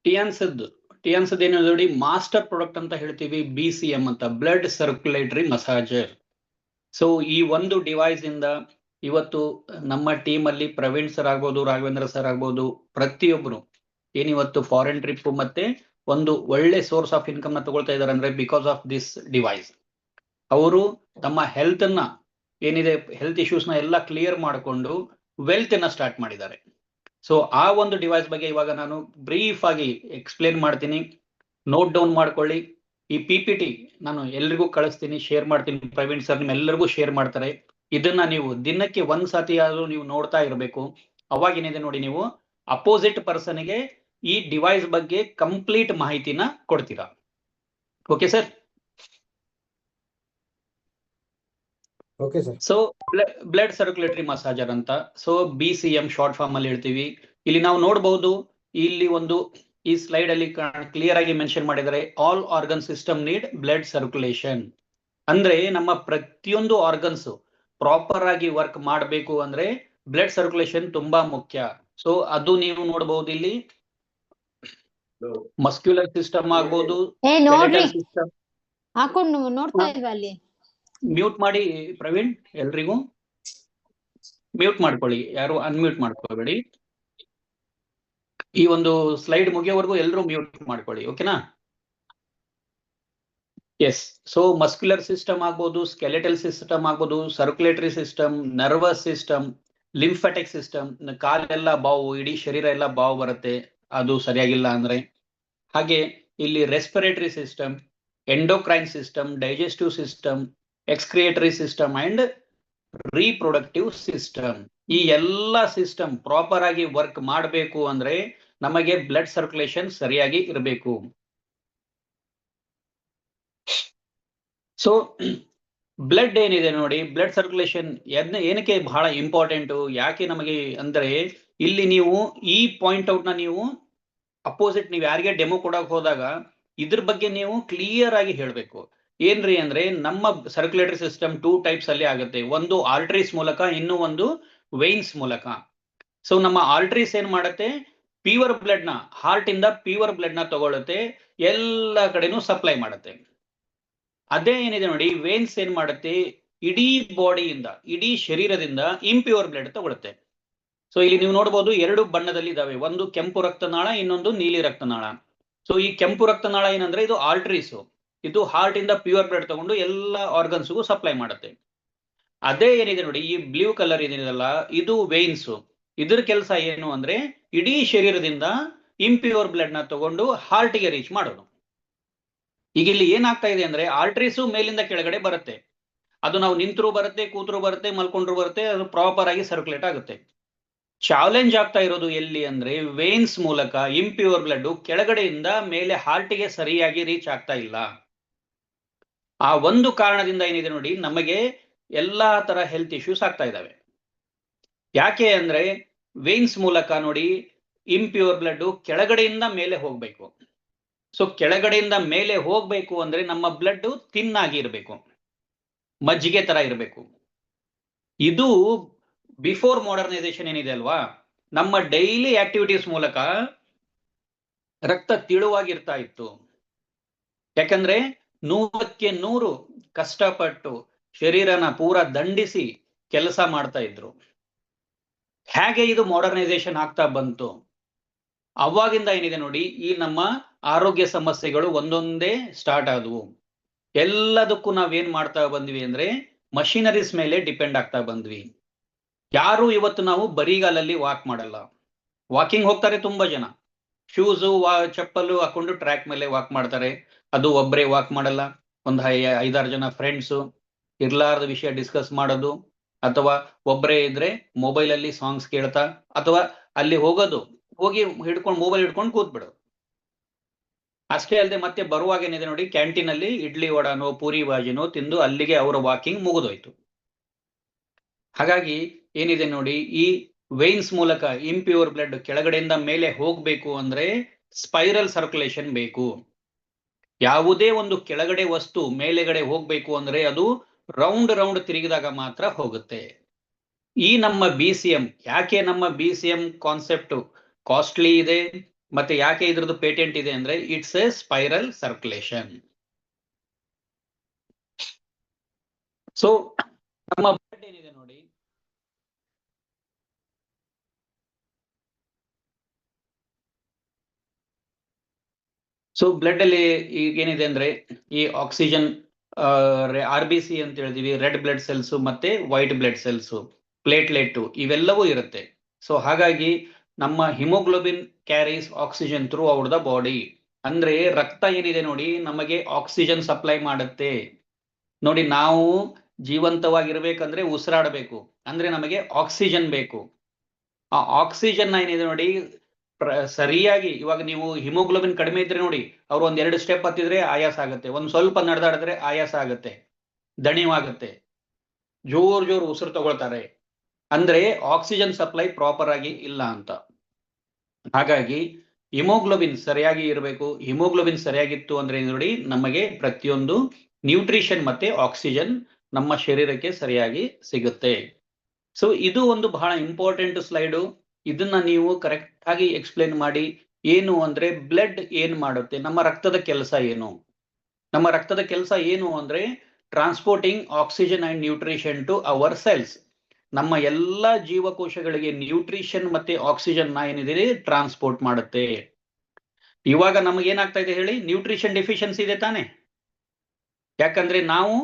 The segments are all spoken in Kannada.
ಟಿಯಾನ್ಸದ್ ಏನು ನೋಡಿ, ಮಾಸ್ಟರ್ ಪ್ರಾಡಕ್ಟ್ ಅಂತ ಹೇಳ್ತೀವಿ, BCM ಅಂತ, ಬ್ಲಡ್ ಸರ್ಕ್ಯುಲೇಟರಿ ಮಸಾಜರ್. ಸೊ ಈ ಒಂದು ಡಿವೈಸ್ ಇಂದ ಇವತ್ತು ನಮ್ಮ ಟೀಮ್ ಅಲ್ಲಿ ಪ್ರವೀಣ್ ಸರ್ ಆಗ್ಬೋದು, ರಾಘವೇಂದ್ರ ಸರ್ ಆಗ್ಬೋದು, ಪ್ರತಿಯೊಬ್ಬರು ಏನಿವತ್ತು ಫಾರಿನ್ ಟ್ರಿಪ್ ಮತ್ತೆ ಒಂದು ಒಳ್ಳೆ ಸೋರ್ಸ್ ಆಫ್ ಇನ್ಕಮ್ ನ ತಗೊಳ್ತಾ ಇದಾರೆ ಅಂದ್ರೆ ಬಿಕಾಸ್ ಆಫ್ ದಿಸ್ ಡಿವೈಸ್. ಅವರು ತಮ್ಮ ಹೆಲ್ತ್ ನ ಏನಿದೆ, ಹೆಲ್ತ್ ಇಶ್ಯೂಸ್ ನ ಎಲ್ಲ ಕ್ಲಿಯರ್ ಮಾಡಿಕೊಂಡು ವೆಲ್ತ್ ನ ಸ್ಟಾರ್ಟ್ ಮಾಡಿದ್ದಾರೆ. ಸೊ ಆ ಒಂದು ಡಿವೈಸ್ ಬಗ್ಗೆ ಇವಾಗ ನಾನು ಬ್ರೀಫ್ ಆಗಿ ಎಕ್ಸ್ಪ್ಲೇನ್ ಮಾಡ್ತೀನಿ, ನೋಟ್ ಡೌನ್ ಮಾಡ್ಕೊಳ್ಳಿ. ಈ PPT ನಾನು ಎಲ್ರಿಗೂ ಕಳಿಸ್ತೀನಿ, ಶೇರ್ ಮಾಡ್ತೀನಿ. ಪ್ರವೀಣ್ ಸರ್ ನಿಮ್ಮೆಲ್ಲರಿಗೂ ಶೇರ್ ಮಾಡ್ತಾರೆ. ಇದನ್ನ ನೀವು ದಿನಕ್ಕೆ ಒಂದ್ ಸತಿ ಆದ್ರೂ ನೀವು ನೋಡ್ತಾ ಇರಬೇಕು. ಅವಾಗೇನಿದೆ ನೋಡಿ, ನೀವು ಅಪೋಸಿಟ್ ಪರ್ಸನ್ಗೆ ಈ ಡಿವೈಸ್ ಬಗ್ಗೆ ಕಂಪ್ಲೀಟ್ ಮಾಹಿತಿನ ಕೊಡ್ತೀರಾ. Okay sir? Okay sir. So blood circulatory massager ಅಂತ, ಸೊ BCM ಶಾರ್ಟ್ ಫಾರ್ಮ್ ಅಲ್ಲಿ ಹೇಳ್ತೀವಿ. ಇಲ್ಲಿ ನಾವು ನೋಡಬಹುದು, ಇಲ್ಲಿ ಒಂದು ಈ ಸ್ಲೈಡ್ ಅಲ್ಲಿ ಕ್ಲಿಯರ್ ಆಗಿ ಮೆನ್ಷನ್ ಮಾಡಿದರೆ, all organ system need blood circulation. ಅಂದ್ರೆ ನಮ್ಮ ಪ್ರತಿಯೊಂದು ಆರ್ಗನ್ಸ್ ಪ್ರಾಪರ್ ಆಗಿ ವರ್ಕ್ ಮಾಡಬೇಕು ಅಂದ್ರೆ ಬ್ಲಡ್ ಸರ್ಕ್ಯುಲೇಷನ್ ತುಂಬಾ ಮುಖ್ಯ. ಸೊ ಅದು ನೀವು ನೋಡಬಹುದು ಇಲ್ಲಿ, ಮಸ್ಕ್ಯುಲರ್ ಸಿಸ್ಟಮ್ ಆಗ್ಬೋದು, ಸಿಸ್ಟಮ್. ಹಾಕೊಂಡು ನೋಡ್ತಾ ಇಲ್ವಾ ಅಲ್ಲಿ? ಮ್ಯೂಟ್ ಮಾಡಿ ಪ್ರವೀಣ್, ಎಲ್ರಿಗೂ ಮ್ಯೂಟ್ ಮಾಡ್ಕೊಳ್ಳಿ, ಯಾರು ಅನ್ಮ್ಯೂಟ್ ಮಾಡ್ಕೊಬೇಡಿ. ಈ ಒಂದು ಸ್ಲೈಡ್ ಮುಗಿಯೋವರೆಗೂ ಎಲ್ಲರೂ ಮ್ಯೂಟ್ ಮಾಡ್ಕೊಳ್ಳಿ, ಓಕೆನಾ? ಎಸ್. ಸೊ ಮಸ್ಕ್ಯುಲರ್ ಸಿಸ್ಟಮ್ ಆಗ್ಬೋದು, ಸ್ಕೆಲೆಟಲ್ ಸಿಸ್ಟಮ್ ಆಗ್ಬೋದು, circulatory system, nervous system, lymphatic system. ಕಾಲೆಲ್ಲ ಬಾವು, ಇಡೀ ಶರೀರ ಎಲ್ಲ ಬಾವು ಬರುತ್ತೆ ಅದು ಸರಿಯಾಗಿಲ್ಲ ಅಂದ್ರೆ. ಹಾಗೆ ಇಲ್ಲಿ respiratory system, endocrine system, digestive system, excretory system and reproductive system. ಈ ಎಲ್ಲ ಸಿಸ್ಟಮ್ ಪ್ರಾಪರ್ ಆಗಿ ವರ್ಕ್ ಮಾಡಬೇಕು ಅಂದ್ರೆ ನಮಗೆ ಬ್ಲಡ್ ಸರ್ಕ್ಯುಲೇಷನ್ ಸರಿಯಾಗಿ ಇರಬೇಕು. ಸೊ ಬ್ಲಡ್ ಏನಿದೆ ನೋಡಿ, ಬ್ಲಡ್ ಸರ್ಕ್ಯುಲೇಷನ್ ಏನಕ್ಕೆ ಬಹಳ ಇಂಪಾರ್ಟೆಂಟ್, ಯಾಕೆ ನಮಗೆ ಅಂದ್ರೆ, ಇಲ್ಲಿ ನೀವು ಈ ಪಾಯಿಂಟ್ ಔಟ್ ನ ನೀವು ಅಪೋಸಿಟ್ ನೀವು ಯಾರಿಗೆ ಡೆಮೋ ಕೊಡಕ್ ಹೋದಾಗ ಇದ್ರ ಬಗ್ಗೆ ನೀವು ಕ್ಲಿಯರ್ ಆಗಿ ಹೇಳ್ಬೇಕು. ಏನ್ರಿ ಅಂದ್ರೆ, ನಮ್ಮ ಸರ್ಕ್ಯುಲೇಟರಿ ಸಿಸ್ಟಮ್ 2 ಟೈಪ್ಸ್ ಅಲ್ಲಿ ಆಗುತ್ತೆ. ಒಂದು ಆರ್ಟರೀಸ್ ಮೂಲಕ, ಇನ್ನು ಒಂದು ವೇನ್ಸ್ ಮೂಲಕ. ಸೊ ನಮ್ಮ ಆರ್ಟರೀಸ್ ಏನ್ ಮಾಡುತ್ತೆ, ಪ್ಯೂರ್ ಬ್ಲಡ್ ನ, ಹಾರ್ಟ್ ಇಂದ ಪ್ಯೂರ್ ಬ್ಲಡ್ ನ ತಗೊಳುತ್ತೆ, ಎಲ್ಲ ಕಡೆನೂ ಸಪ್ಲೈ ಮಾಡುತ್ತೆ. ಅದೇ ಏನಿದೆ ನೋಡಿ, ವೇನ್ಸ್ ಏನ್ ಮಾಡುತ್ತೆ, ಇಡೀ ಬಾಡಿಯಿಂದ, ಇಡೀ ಶರೀರದಿಂದ ಇಂಪ್ಯೂರ್ ಬ್ಲಡ್ ತಗೊಳುತ್ತೆ. ಸೊ ಇಲ್ಲಿ ನೀವು ನೋಡಬಹುದು 2 ಬಣ್ಣದಲ್ಲಿ ಇದಾವೆ, ಒಂದು ಕೆಂಪು ರಕ್ತನಾಳ, ಇನ್ನೊಂದು ನೀಲಿ ರಕ್ತನಾಳ. ಸೊ ಈ ಕೆಂಪು ರಕ್ತನಾಳ ಏನಂದ್ರೆ ಇದು ಆರ್ಟರೀಸ್, ಇದು ಹಾರ್ಟ್ ಇಂದ ಪ್ಯೂರ್ ಬ್ಲಡ್ ತಗೊಂಡು ಎಲ್ಲ ಆರ್ಗನ್ಸ್ಗೂ ಸಪ್ಲೈ ಮಾಡುತ್ತೆ. ಅದೇ ಏನಿದೆ ನೋಡಿ, ಈ ಬ್ಲೂ ಕಲರ್ ಏನಿದೆಲ್ಲ ಇದು ವೇನ್ಸ್. ಇದ್ರ ಕೆಲಸ ಏನು ಅಂದ್ರೆ ಇಡೀ ಶರೀರದಿಂದ ಇಂಪ್ಯೂರ್ ಬ್ಲಡ್ ನ ತಗೊಂಡು ಹಾರ್ಟ್ ಗೆ ರೀಚ್ ಮಾಡೋದು. ಈಗ ಇಲ್ಲಿ ಏನಾಗ್ತಾ ಇದೆ ಅಂದ್ರೆ, ಆರ್ಟರೀಸು ಮೇಲಿಂದ ಕೆಳಗಡೆ ಬರುತ್ತೆ, ಅದು ನಾವು ನಿಂತರೂ ಬರುತ್ತೆ, ಕೂತ್ರು ಬರುತ್ತೆ, ಮಲ್ಕೊಂಡ್ರು ಬರುತ್ತೆ, ಅದು ಪ್ರಾಪರ್ ಆಗಿ ಸರ್ಕ್ಯುಲೇಟ್ ಆಗುತ್ತೆ. ಚಾಲೆಂಜ್ ಆಗ್ತಾ ಇರೋದು ಎಲ್ಲಿ ಅಂದ್ರೆ, ವೇನ್ಸ್ ಮೂಲಕ ಇಂಪ್ಯೂರ್ ಬ್ಲಡ್ ಕೆಳಗಡೆಯಿಂದ ಮೇಲೆ ಹಾರ್ಟ್ ಗೆ ಸರಿಯಾಗಿ ರೀಚ್ ಆಗ್ತಾ ಇಲ್ಲ. ಆ ಒಂದು ಕಾರಣದಿಂದ ಏನಿದೆ ನೋಡಿ, ನಮಗೆ ಎಲ್ಲಾ ತರ ಹೆಲ್ತ್ ಇಶ್ಯೂಸ್ ಆಗ್ತಾ ಇದಾವೆ. ಯಾಕೆ ಅಂದ್ರೆ, ವೇನ್ಸ್ ಮೂಲಕ ನೋಡಿ ಇಂಪ್ಯೂರ್ ಬ್ಲಡ್ ಕೆಳಗಡೆಯಿಂದ ಮೇಲೆ ಹೋಗ್ಬೇಕು. ಸೊ ಕೆಳಗಡೆಯಿಂದ ಮೇಲೆ ಹೋಗ್ಬೇಕು ಅಂದ್ರೆ ನಮ್ಮ ಬ್ಲಡ್ ಥಿನ್ ಆಗಿ ಇರಬೇಕು, ಮಜ್ಜಿಗೆ ತರ ಇರಬೇಕು. ಇದು ಬಿಫೋರ್ ಮಾಡರ್ನೈಸೇಷನ್ ಏನಿದೆ ಅಲ್ವಾ, ನಮ್ಮ ಡೈಲಿ ಆಕ್ಟಿವಿಟೀಸ್ ಮೂಲಕ ರಕ್ತ ತಿಳುವಾಗಿರ್ತಾ ಇತ್ತು. ಯಾಕಂದ್ರೆ 100ಕ್ಕೆ 100 ಕಷ್ಟಪಟ್ಟು ಶರೀರನ ಪೂರ ದಂಡಿಸಿ ಕೆಲಸ ಮಾಡ್ತಾ ಇದ್ರು. ಹೇಗೆ ಇದು ಮಾಡರ್ನೈಸೇಷನ್ ಆಗ್ತಾ ಬಂತು, ಅವಾಗಿಂದ ಏನಿದೆ ನೋಡಿ, ಈ ನಮ್ಮ ಆರೋಗ್ಯ ಸಮಸ್ಯೆಗಳು ಒಂದೊಂದೇ ಸ್ಟಾರ್ಟ್ ಆದವು. ಎಲ್ಲದಕ್ಕೂ ನಾವೇನ್ ಮಾಡ್ತಾ ಬಂದ್ವಿ ಅಂದ್ರೆ ಮಷಿನರೀಸ್ ಮೇಲೆ ಡಿಪೆಂಡ್ ಆಗ್ತಾ ಬಂದ್ವಿ. ಯಾರು ಇವತ್ತು ನಾವು ಬರಿಗಾಲಲ್ಲಿ ವಾಕ್ ಮಾಡಲ್ಲ, ವಾಕಿಂಗ್ ಹೋಗ್ತಾರೆ ತುಂಬಾ ಜನ, ಶೂಸು ಚಪ್ಪಲು ಹಾಕೊಂಡು ಟ್ರ್ಯಾಕ್ ಮೇಲೆ ವಾಕ್ ಮಾಡ್ತಾರೆ. ಅದು ಒಬ್ಬರೇ ವಾಕ್ ಮಾಡಲ್ಲ, ಒಂದು 5-6 ಜನ ಫ್ರೆಂಡ್ಸು ಇರ್ಲಾರ್ದ ವಿಷಯ ಡಿಸ್ಕಸ್ ಮಾಡೋದು, ಅಥವಾ ಒಬ್ಬರೇ ಇದ್ರೆ ಮೊಬೈಲ್ ಅಲ್ಲಿ ಸಾಂಗ್ಸ್ ಕೇಳ್ತಾ, ಅಥವಾ ಅಲ್ಲಿ ಹೋಗೋದು, ಹೋಗಿ ಹಿಡ್ಕೊಂಡು ಮೊಬೈಲ್ ಹಿಡ್ಕೊಂಡು ಕೂತ್ಬಿಡೋದು. ಅಷ್ಟೇ ಅಲ್ಲದೆ ಮತ್ತೆ ಬರುವಾಗ ಏನಿದೆ ನೋಡಿ, ಕ್ಯಾಂಟೀನ್ ಅಲ್ಲಿ ಇಡ್ಲಿ ವಡಾನೋ ಪೂರಿ ಬಾಜಿನೋ ತಿಂದು ಅಲ್ಲಿಗೆ ಅವರ ವಾಕಿಂಗ್ ಮುಗಿದೋಯ್ತು. ಹಾಗಾಗಿ ಏನಿದೆ ನೋಡಿ, ಈ ವೇನ್ಸ್ ಮೂಲಕ ಇಂಪ್ಯೂರ್ ಬ್ಲಡ್ ಕೆಳಗಡೆಯಿಂದ ಮೇಲೆ ಹೋಗ್ಬೇಕು ಅಂದ್ರೆ ಸ್ಪೈರಲ್ ಸರ್ಕ್ಯುಲೇಷನ್ ಬೇಕು. ಯಾವುದೇ ಒಂದು ಕೆಳಗಡೆ ವಸ್ತು ಮೇಲೆಗಡೆ ಹೋಗ್ಬೇಕು ಅಂದ್ರೆ ಅದು ರೌಂಡ್ ತಿರುಗಿದಾಗ ಮಾತ್ರ ಹೋಗುತ್ತೆ. ಈ ನಮ್ಮ BCM, ಯಾಕೆ ನಮ್ಮ BCM ಕಾನ್ಸೆಪ್ಟ್ ಕಾಸ್ಟ್ಲಿ ಇದೆ, ಮತ್ತೆ ಯಾಕೆ ಇದ್ರದ್ದು ಪೇಟೆಂಟ್ ಇದೆ ಅಂದ್ರೆ it's A spiral circulation. So ನಮ್ಮ ಬ್ಲಡ್ ಏನಿದೆ ನೋಡಿ, ಸೊ ಬ್ಲಡ್ ಅಲ್ಲಿ ಈಗ ಏನಿದೆ ಅಂದ್ರೆ ಈ ಆಕ್ಸಿಜನ್ RBC ಅಂತ ಹೇಳ್ತೀವಿ, ರೆಡ್ ಬ್ಲಡ್ ಸೆಲ್ಸ್ ಮತ್ತೆ ವೈಟ್ ಬ್ಲಡ್ ಸೆಲ್ಸ್, ಪ್ಲೇಟ್ಲೆಟ್ ಇವೆಲ್ಲವೂ ಇರುತ್ತೆ. ಸೊ ಹಾಗಾಗಿ ನಮ್ಮ haemoglobin carries oxygen through out the body. ಅಂದ್ರೆ ರಕ್ತ ಏನಿದೆ ನೋಡಿ ನಮಗೆ ಆಕ್ಸಿಜನ್ ಸಪ್ಲೈ ಮಾಡುತ್ತೆ. ನೋಡಿ ನಾವು ಜೀವಂತವಾಗಿರ್ಬೇಕಂದ್ರೆ ಉಸಿರಾಡಬೇಕು, ಅಂದ್ರೆ ನಮಗೆ ಆಕ್ಸಿಜನ್ ಬೇಕು. ಆ ಆಕ್ಸಿಜನ್ ಏನಿದೆ ನೋಡಿ ಸರಿಯಾಗಿ, ಇವಾಗ ನೀವು ಹಿಮೋಗ್ಲೋಬಿನ್ ಕಡಿಮೆ ಇದ್ರೆ ನೋಡಿ ಅವ್ರು ಒಂದ್ 2 ಸ್ಟೆಪ್ ಹತ್ತಿದ್ರೆ ಆಯಾಸ ಆಗುತ್ತೆ, ಒಂದ್ ಸ್ವಲ್ಪ ನಡೆದಾಡಿದ್ರೆ ಆಯಾಸ ಆಗುತ್ತೆ, ದಣಿವಾಗುತ್ತೆ, ಜೋರ್ ಉಸಿರು ತಗೊಳ್ತಾರೆ. ಅಂದ್ರೆ ಆಕ್ಸಿಜನ್ ಸಪ್ಲೈ ಪ್ರಾಪರ್ ಆಗಿ ಇಲ್ಲ ಅಂತ. ಹಾಗಾಗಿ ಹಿಮೋಗ್ಲೋಬಿನ್ ಸರಿಯಾಗಿ ಇರಬೇಕು. ಹಿಮೋಗ್ಲೋಬಿನ್ ಸರಿಯಾಗಿತ್ತು ಅಂದ್ರೆ ನೋಡಿ ನಮಗೆ ಪ್ರತಿಯೊಂದು ನ್ಯೂಟ್ರಿಷನ್ ಮತ್ತೆ ಆಕ್ಸಿಜನ್ ನಮ್ಮ ಶರೀರಕ್ಕೆ ಸರಿಯಾಗಿ ಸಿಗುತ್ತೆ. ಸೊ ಇದು ಒಂದು ಬಹಳ ಇಂಪಾರ್ಟೆಂಟ್ ಸ್ಲೈಡು. ಇದನ್ನ ನೀವು ಕರೆಕ್ಟ್ ಆಗಿ ಎಕ್ಸ್ಪ್ಲೇನ್ ಮಾಡಿ. ಏನು ಅಂದ್ರೆ ಬ್ಲಡ್ ಏನ್ ಮಾಡುತ್ತೆ, ನಮ್ಮ ರಕ್ತದ ಕೆಲಸ ಏನು? ನಮ್ಮ ರಕ್ತದ ಕೆಲಸ ಏನು ಅಂದ್ರೆ transporting oxygen and nutrition to our cells. ನಮ್ಮ ಎಲ್ಲಾ ಜೀವಕೋಶಗಳಿಗೆ ನ್ಯೂಟ್ರಿಷನ್ ಮತ್ತೆ ಆಕ್ಸಿಜನ್ ಏನಿದೆ ಟ್ರಾನ್ಸ್ಪೋರ್ಟ್ ಮಾಡುತ್ತೆ. ಇವಾಗ ನಮಗೆ ಏನಾಗ್ತಾ ಇದೆ ಹೇಳಿ, ನ್ಯೂಟ್ರಿಷನ್ ಡೆಫಿಷಿಯನ್ಸಿ ಇದೆ ತಾನೆ. ಯಾಕಂದ್ರೆ ನಾವು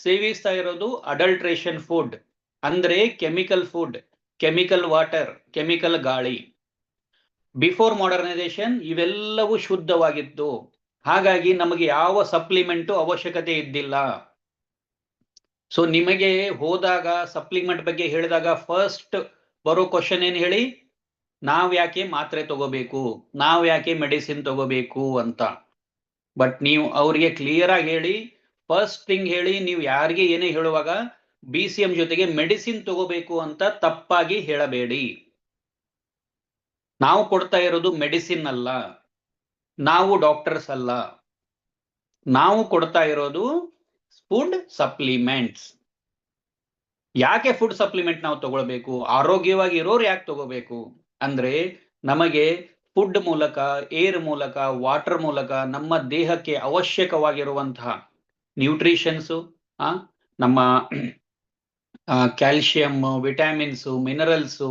ಸೇವಿಸ್ತಾ ಇರೋದು ಅಡಲ್ಟ್ರೇಷನ್ ಫುಡ್, ಅಂದ್ರೆ chemical food, chemical water, chemical ಗಾಳಿ. ಬಿಫೋರ್ ಮಾಡರ್ನೈಸೇಷನ್ ಇವೆಲ್ಲವೂ ಶುದ್ಧವಾಗಿತ್ತು. ಹಾಗಾಗಿ ನಮಗೆ ಯಾವ ಸಪ್ಲಿಮೆಂಟು ಅವಶ್ಯಕತೆ ಇದ್ದಿಲ್ಲ. ಸೊ ನಿಮಗೆ ಹೋದಾಗ ಸಪ್ಲಿಮೆಂಟ್ ಬಗ್ಗೆ ಹೇಳಿದಾಗ ಫಸ್ಟ್ ಬರೋ ಕ್ವಶನ್ ಏನ್ ಹೇಳಿ, ನಾವ್ ಯಾಕೆ ಮಾತ್ರೆ ತಗೋಬೇಕು, ನಾವ್ ಯಾಕೆ ಮೆಡಿಸಿನ್ ತಗೋಬೇಕು ಅಂತ. ಬಟ್ ನೀವು ಅವ್ರಿಗೆ ಕ್ಲಿಯರ್ ಆಗಿ ಹೇಳಿ, ಫಸ್ಟ್ ಥಿಂಗ್ ಹೇಳಿ, ನೀವು ಯಾರಿಗೆ ಏನೇ ಹೇಳುವಾಗ BCM ಜೊತೆಗೆ ಮೆಡಿಸಿನ್ ತಗೋಬೇಕು ಅಂತ ತಪ್ಪಾಗಿ ಹೇಳಬೇಡಿ. ನಾವು ಕೊಡ್ತಾ ಇರೋದು ಮೆಡಿಸಿನ್ ಅಲ್ಲ, ನಾವು ಡಾಕ್ಟರ್ಸ್ ಅಲ್ಲ, ನಾವು ಕೊಡ್ತಾ ಇರೋದು ಫುಡ್ ಸಪ್ಲಿಮೆಂಟ್ಸ್. ಯಾಕೆ ಫುಡ್ ಸಪ್ಲಿಮೆಂಟ್ ನಾವು ತಗೊಳ್ಬೇಕು, ಆರೋಗ್ಯವಾಗಿ ಇರೋರು ಯಾಕೆ ತಗೋಬೇಕು ಅಂದ್ರೆ ನಮಗೆ ಫುಡ್ ಮೂಲಕ, ಏರ್ ಮೂಲಕ, ವಾಟರ್ ಮೂಲಕ ನಮ್ಮ ದೇಹಕ್ಕೆ ಅವಶ್ಯಕವಾಗಿರುವಂತಹ ನ್ಯೂಟ್ರಿಷನ್ಸು, ನಮ್ಮ ಕ್ಯಾಲ್ಸಿಯಂ, ವಿಟಮಿನ್ಸು, ಮಿನರಲ್ಸು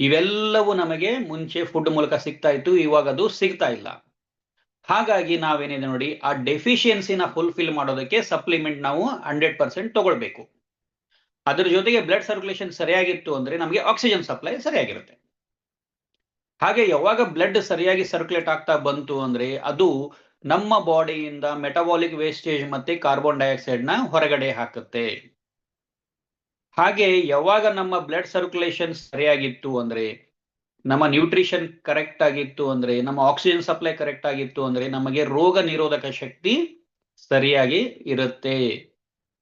ಇವೆಲ್ಲವೂ ನಮಗೆ ಮುಂಚೆ ಫುಡ್ ಮೂಲಕ ಸಿಗ್ತಾ ಇತ್ತು, ಇವಾಗ ಅದು ಸಿಗ್ತಾ ಇಲ್ಲ. ಹಾಗಾಗಿ ನಾವೇನಿದೆ ನೋಡಿ ಆ ಡೆಫಿಷಿಯನ್ಸಿನ ಫುಲ್ಫಿಲ್ ಮಾಡೋದಕ್ಕೆ ಸಪ್ಲಿಮೆಂಟ್ ನಾವು 100% ತಗೊಳ್ಬೇಕು. ಅದ್ರ ಜೊತೆಗೆ ಬ್ಲಡ್ ಸರ್ಕ್ಯುಲೇಷನ್ ಸರಿಯಾಗಿತ್ತು ಅಂದ್ರೆ ನಮಗೆ ಆಕ್ಸಿಜನ್ ಸಪ್ಲೈ ಸರಿಯಾಗಿರುತ್ತೆ. ಹಾಗೆ ಯಾವಾಗ ಬ್ಲಡ್ ಸರಿಯಾಗಿ ಸರ್ಕ್ಯುಲೇಟ್ ಆಗ್ತಾ ಬಂತು ಅಂದ್ರೆ ಅದು ನಮ್ಮ ಬಾಡಿಯಿಂದ ಮೆಟಬಾಲಿಕ್ ವೇಸ್ಟೇಜ್ ಮತ್ತೆ ಕಾರ್ಬನ್ ಡೈಆಕ್ಸೈಡ್ ನ ಹೊರಗಡೆ ಹಾಕುತ್ತೆ. ಹಾಗೆ ಯಾವಾಗ ನಮ್ಮ ಬ್ಲಡ್ ಸರ್ಕ್ಯುಲೇಷನ್ ಸರಿಯಾಗಿತ್ತು ಅಂದ್ರೆ, ನಮ್ಮ ನ್ಯೂಟ್ರಿಷನ್ ಕರೆಕ್ಟ್ ಆಗಿತ್ತು ಅಂದ್ರೆ, ನಮ್ಮ ಆಕ್ಸಿಜನ್ ಸಪ್ಲೈ ಕರೆಕ್ಟ್ ಆಗಿತ್ತು ಅಂದ್ರೆ ನಮಗೆ ರೋಗ ನಿರೋಧಕ ಶಕ್ತಿ ಸರಿಯಾಗಿ ಇರುತ್ತೆ.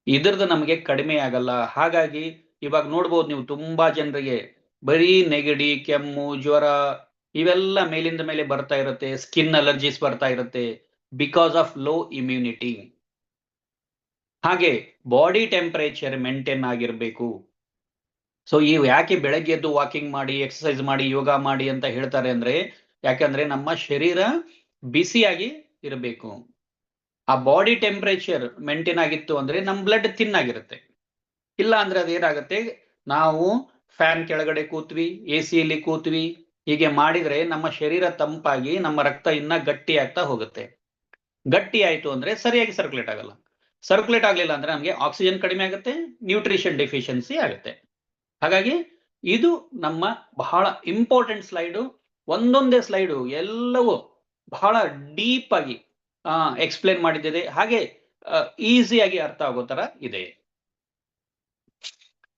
ಇದ್ರದ್ದು ನಮಗೆ ಕಡಿಮೆ ಆಗಲ್ಲ. ಹಾಗಾಗಿ ಇವಾಗ ನೋಡ್ಬೋದು ನೀವು ತುಂಬಾ ಜನರಿಗೆ ಬರೀ ನೆಗಡಿ, ಕೆಮ್ಮು, ಜ್ವರ ಇವೆಲ್ಲ ಮೇಲಿಂದ ಮೇಲೆ ಬರ್ತಾ ಇರುತ್ತೆ, ಸ್ಕಿನ್ ಅಲರ್ಜೀಸ್ ಬರ್ತಾ ಇರುತ್ತೆ, ಬಿಕಾಸ್ ಆಫ್ ಲೋ ಇಮ್ಯುನಿಟಿ. ಹಾಗೆ ಬಾಡಿ ಟೆಂಪರೇಚರ್ ಮೇಂಟೈನ್ ಆಗಿರ್ಬೇಕು. ಸೊ ಈ ಯಾಕೆ ಬೆಳಗ್ಗೆ ಎದ್ದು ವಾಕಿಂಗ್ ಮಾಡಿ, ಎಕ್ಸರ್ಸೈಸ್ ಮಾಡಿ, ಯೋಗ ಮಾಡಿ ಅಂತ ಹೇಳ್ತಾರೆ ಅಂದ್ರೆ ಯಾಕಂದ್ರೆ ನಮ್ಮ ಶರೀರ ಬಿಸಿಯಾಗಿ ಇರಬೇಕು. ಆ ಬಾಡಿ ಟೆಂಪರೇಚರ್ ಮೇಂಟೈನ್ ಆಗಿತ್ತು ಅಂದ್ರೆ ನಮ್ ಬ್ಲಡ್ ಥಿನ್ ಆಗಿರುತ್ತೆ. ಇಲ್ಲ ಅಂದ್ರೆ ಅದೇನಾಗುತ್ತೆ, ನಾವು ಫ್ಯಾನ್ ಕೆಳಗಡೆ ಕೂತ್ವಿ, AC ಯಲ್ಲಿ ಕೂತ್ವಿ, ಹೀಗೆ ಮಾಡಿದ್ರೆ ನಮ್ಮ ಶರೀರ ತಂಪಾಗಿ ನಮ್ಮ ರಕ್ತ ಇನ್ನ ಗಟ್ಟಿ ಆಗ್ತಾ ಹೋಗುತ್ತೆ. ಗಟ್ಟಿ ಆಯ್ತು ಅಂದ್ರೆ ಸರಿಯಾಗಿ ಸರ್ಕ್ಯುಲೇಟ್ ಆಗಲ್ಲ. ಸರ್ಕ್ಯುಲೇಟ್ ಆಗ್ಲಿಲ್ಲ ಅಂದ್ರೆ ನಮಗೆ ಆಕ್ಸಿಜನ್ ಕಡಿಮೆ ಆಗುತ್ತೆ, ನ್ಯೂಟ್ರಿಷನ್ ಡೆಫಿಷಿಯನ್ಸಿ ಆಗುತ್ತೆ. ಹಾಗಾಗಿ ಇದು ನಮ್ಮ ಬಹಳ ಇಂಪಾರ್ಟೆಂಟ್ ಸ್ಲೈಡು. ಒಂದೊಂದೇ ಸ್ಲೈಡು ಎಲ್ಲವೂ ಬಹಳ ಡೀಪ್ ಆಗಿ ಎಕ್ಸ್ಪ್ಲೇನ್ ಮಾಡಿದ್ದಿದೆ, ಹಾಗೆ ಈಸಿಯಾಗಿ ಅರ್ಥ ಆಗೋ ತರ ಇದೆ.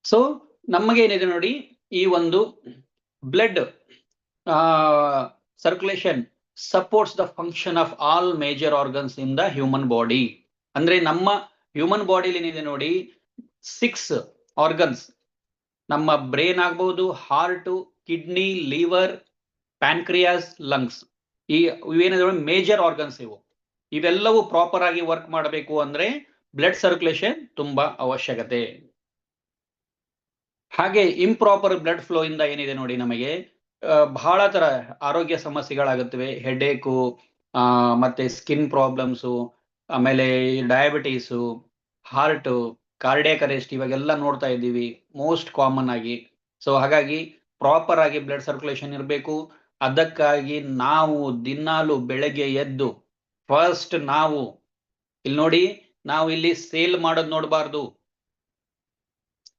ಸೊ ನಮಗೇನಿದೆ ನೋಡಿ, ಈ ಒಂದು blood circulation supports the function of all major organs in the human body. ಅಂದ್ರೆ ನಮ್ಮ ಹ್ಯೂಮನ್ ಬಾಡಿಲಿ ಏನಿದೆ ನೋಡಿ 6 ಆರ್ಗನ್ಸ್, ನಮ್ಮ ಬ್ರೈನ್ ಆಗ್ಬಹುದು, heart, kidney, liver, pancreas, lungs, ಇವೇನಿದೆ ಮೇಜರ್ ಆರ್ಗನ್ಸ್. ಇವೆಲ್ಲವೂ ಪ್ರಾಪರ್ ಆಗಿ ವರ್ಕ್ ಮಾಡಬೇಕು ಅಂದ್ರೆ ಬ್ಲಡ್ ಸರ್ಕ್ಯುಲೇಷನ್ ತುಂಬಾ ಅವಶ್ಯಕತೆ. ಹಾಗೆ ಇಂಪ್ರಾಪರ್ ಬ್ಲಡ್ ಫ್ಲೋ ಇಂದ ಏನಿದೆ ನೋಡಿ ನಮಗೆ ಬಹಳ ತರ ಆರೋಗ್ಯ ಸಮಸ್ಯೆಗಳಾಗುತ್ತವೆ. ಹೆಡೇಕು, ಮತ್ತೆ ಸ್ಕಿನ್ ಪ್ರಾಬ್ಲಮ್ಸು, ಆಮೇಲೆ ಡಯಾಬಿಟೀಸು, ಹಾರ್ಟ್, ಕಾರ್ಡಿಯಾಕ್ ಅರೆಸ್ಟ್ ಇವಾಗೆಲ್ಲ ನೋಡ್ತಾ ಇದ್ದೀವಿ ಮೋಸ್ಟ್ ಕಾಮನ್ ಆಗಿ. ಸೊ ಹಾಗಾಗಿ ಪ್ರಾಪರ್ ಆಗಿ ಬ್ಲಡ್ ಸರ್ಕ್ಯುಲೇಷನ್ ಇರಬೇಕು. ಅದಕ್ಕಾಗಿ ನಾವು ದಿನಾಲು ಬೆಳಗ್ಗೆ ಎದ್ದು ಫಸ್ಟ್ ನಾವು ಇಲ್ಲಿ ನೋಡಿ, ನಾವು ಇಲ್ಲಿ ಸೇಲ್ ಮಾಡೋದು ನೋಡಬಾರ್ದು.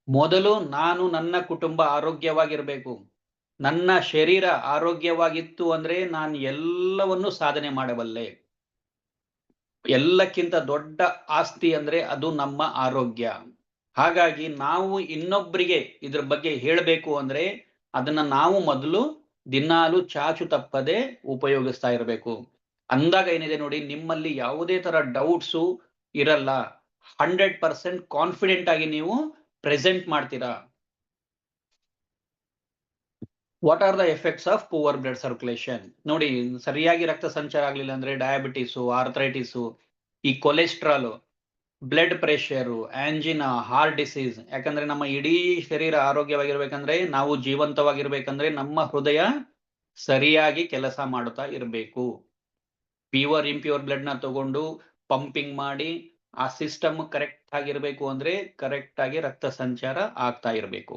ಮೊದಲು ನಾನು ನನ್ನ ಕುಟುಂಬ ಆರೋಗ್ಯವಾಗಿರ್ಬೇಕು. ನನ್ನ ಶರೀರ ಆರೋಗ್ಯವಾಗಿತ್ತು ಅಂದ್ರೆ ನಾನು ಎಲ್ಲವನ್ನು ಸಾಧನೆ ಮಾಡಬಲ್ಲೆ. ಎಲ್ಲಕ್ಕಿಂತ ದೊಡ್ಡ ಆಸ್ತಿ ಅಂದ್ರೆ ಅದು ನಮ್ಮ ಆರೋಗ್ಯ. ಹಾಗಾಗಿ ನಾವು ಇನ್ನೊಬ್ಬರಿಗೆ ಇದ್ರ ಬಗ್ಗೆ ಹೇಳಬೇಕು ಅಂದ್ರೆ ಅದನ್ನ ನಾವು ಮೊದಲು ದಿನಾಲು ಚಾಚು ತಪ್ಪದೆ ಉಪಯೋಗಿಸ್ತಾ ಇರಬೇಕು. ಅಂದಾಗ ಏನಿದೆ ನೋಡಿ, ನಿಮ್ಮಲ್ಲಿ ಯಾವುದೇ ತರ ಡೌಟ್ಸು ಇರಲ್ಲ. 100% ಕಾನ್ಫಿಡೆಂಟ್ ಆಗಿ ನೀವು ಪ್ರೆಸೆಂಟ್ ಮಾಡ್ತೀರಾ. What are the effects of poor blood circulation? ನೋಡಿ, ಸರಿಯಾಗಿ ರಕ್ತ ಸಂಚಾರ ಆಗ್ಲಿಲ್ಲ ಅಂದ್ರೆ ಡಯಾಬಿಟಿಸು, ಆರ್ಥರೈಟಿಸು, ಈ cholesterol, blood pressure, angina, heart disease. ಯಾಕಂದ್ರೆ ನಮ್ಮ ಇಡೀ ಶರೀರ ಆರೋಗ್ಯವಾಗಿರ್ಬೇಕಂದ್ರೆ, ನಾವು ಜೀವಂತವಾಗಿರ್ಬೇಕಂದ್ರೆ ನಮ್ಮ ಹೃದಯ ಸರಿಯಾಗಿ ಕೆಲಸ ಮಾಡುತ್ತಾ ಇರಬೇಕು. ಪ್ಯೂರ್ ಇಂಪ್ಯೂರ್ ಬ್ಲಡ್ ನ ತಗೊಂಡು ಪಂಪಿಂಗ್ ಮಾಡಿ ಆ ಸಿಸ್ಟಮ್ ಕರೆಕ್ಟ್ ಆಗಿರ್ಬೇಕು ಅಂದ್ರೆ ಕರೆಕ್ಟ್ ಆಗಿ ರಕ್ತ ಸಂಚಾರ ಆಗ್ತಾ ಇರಬೇಕು.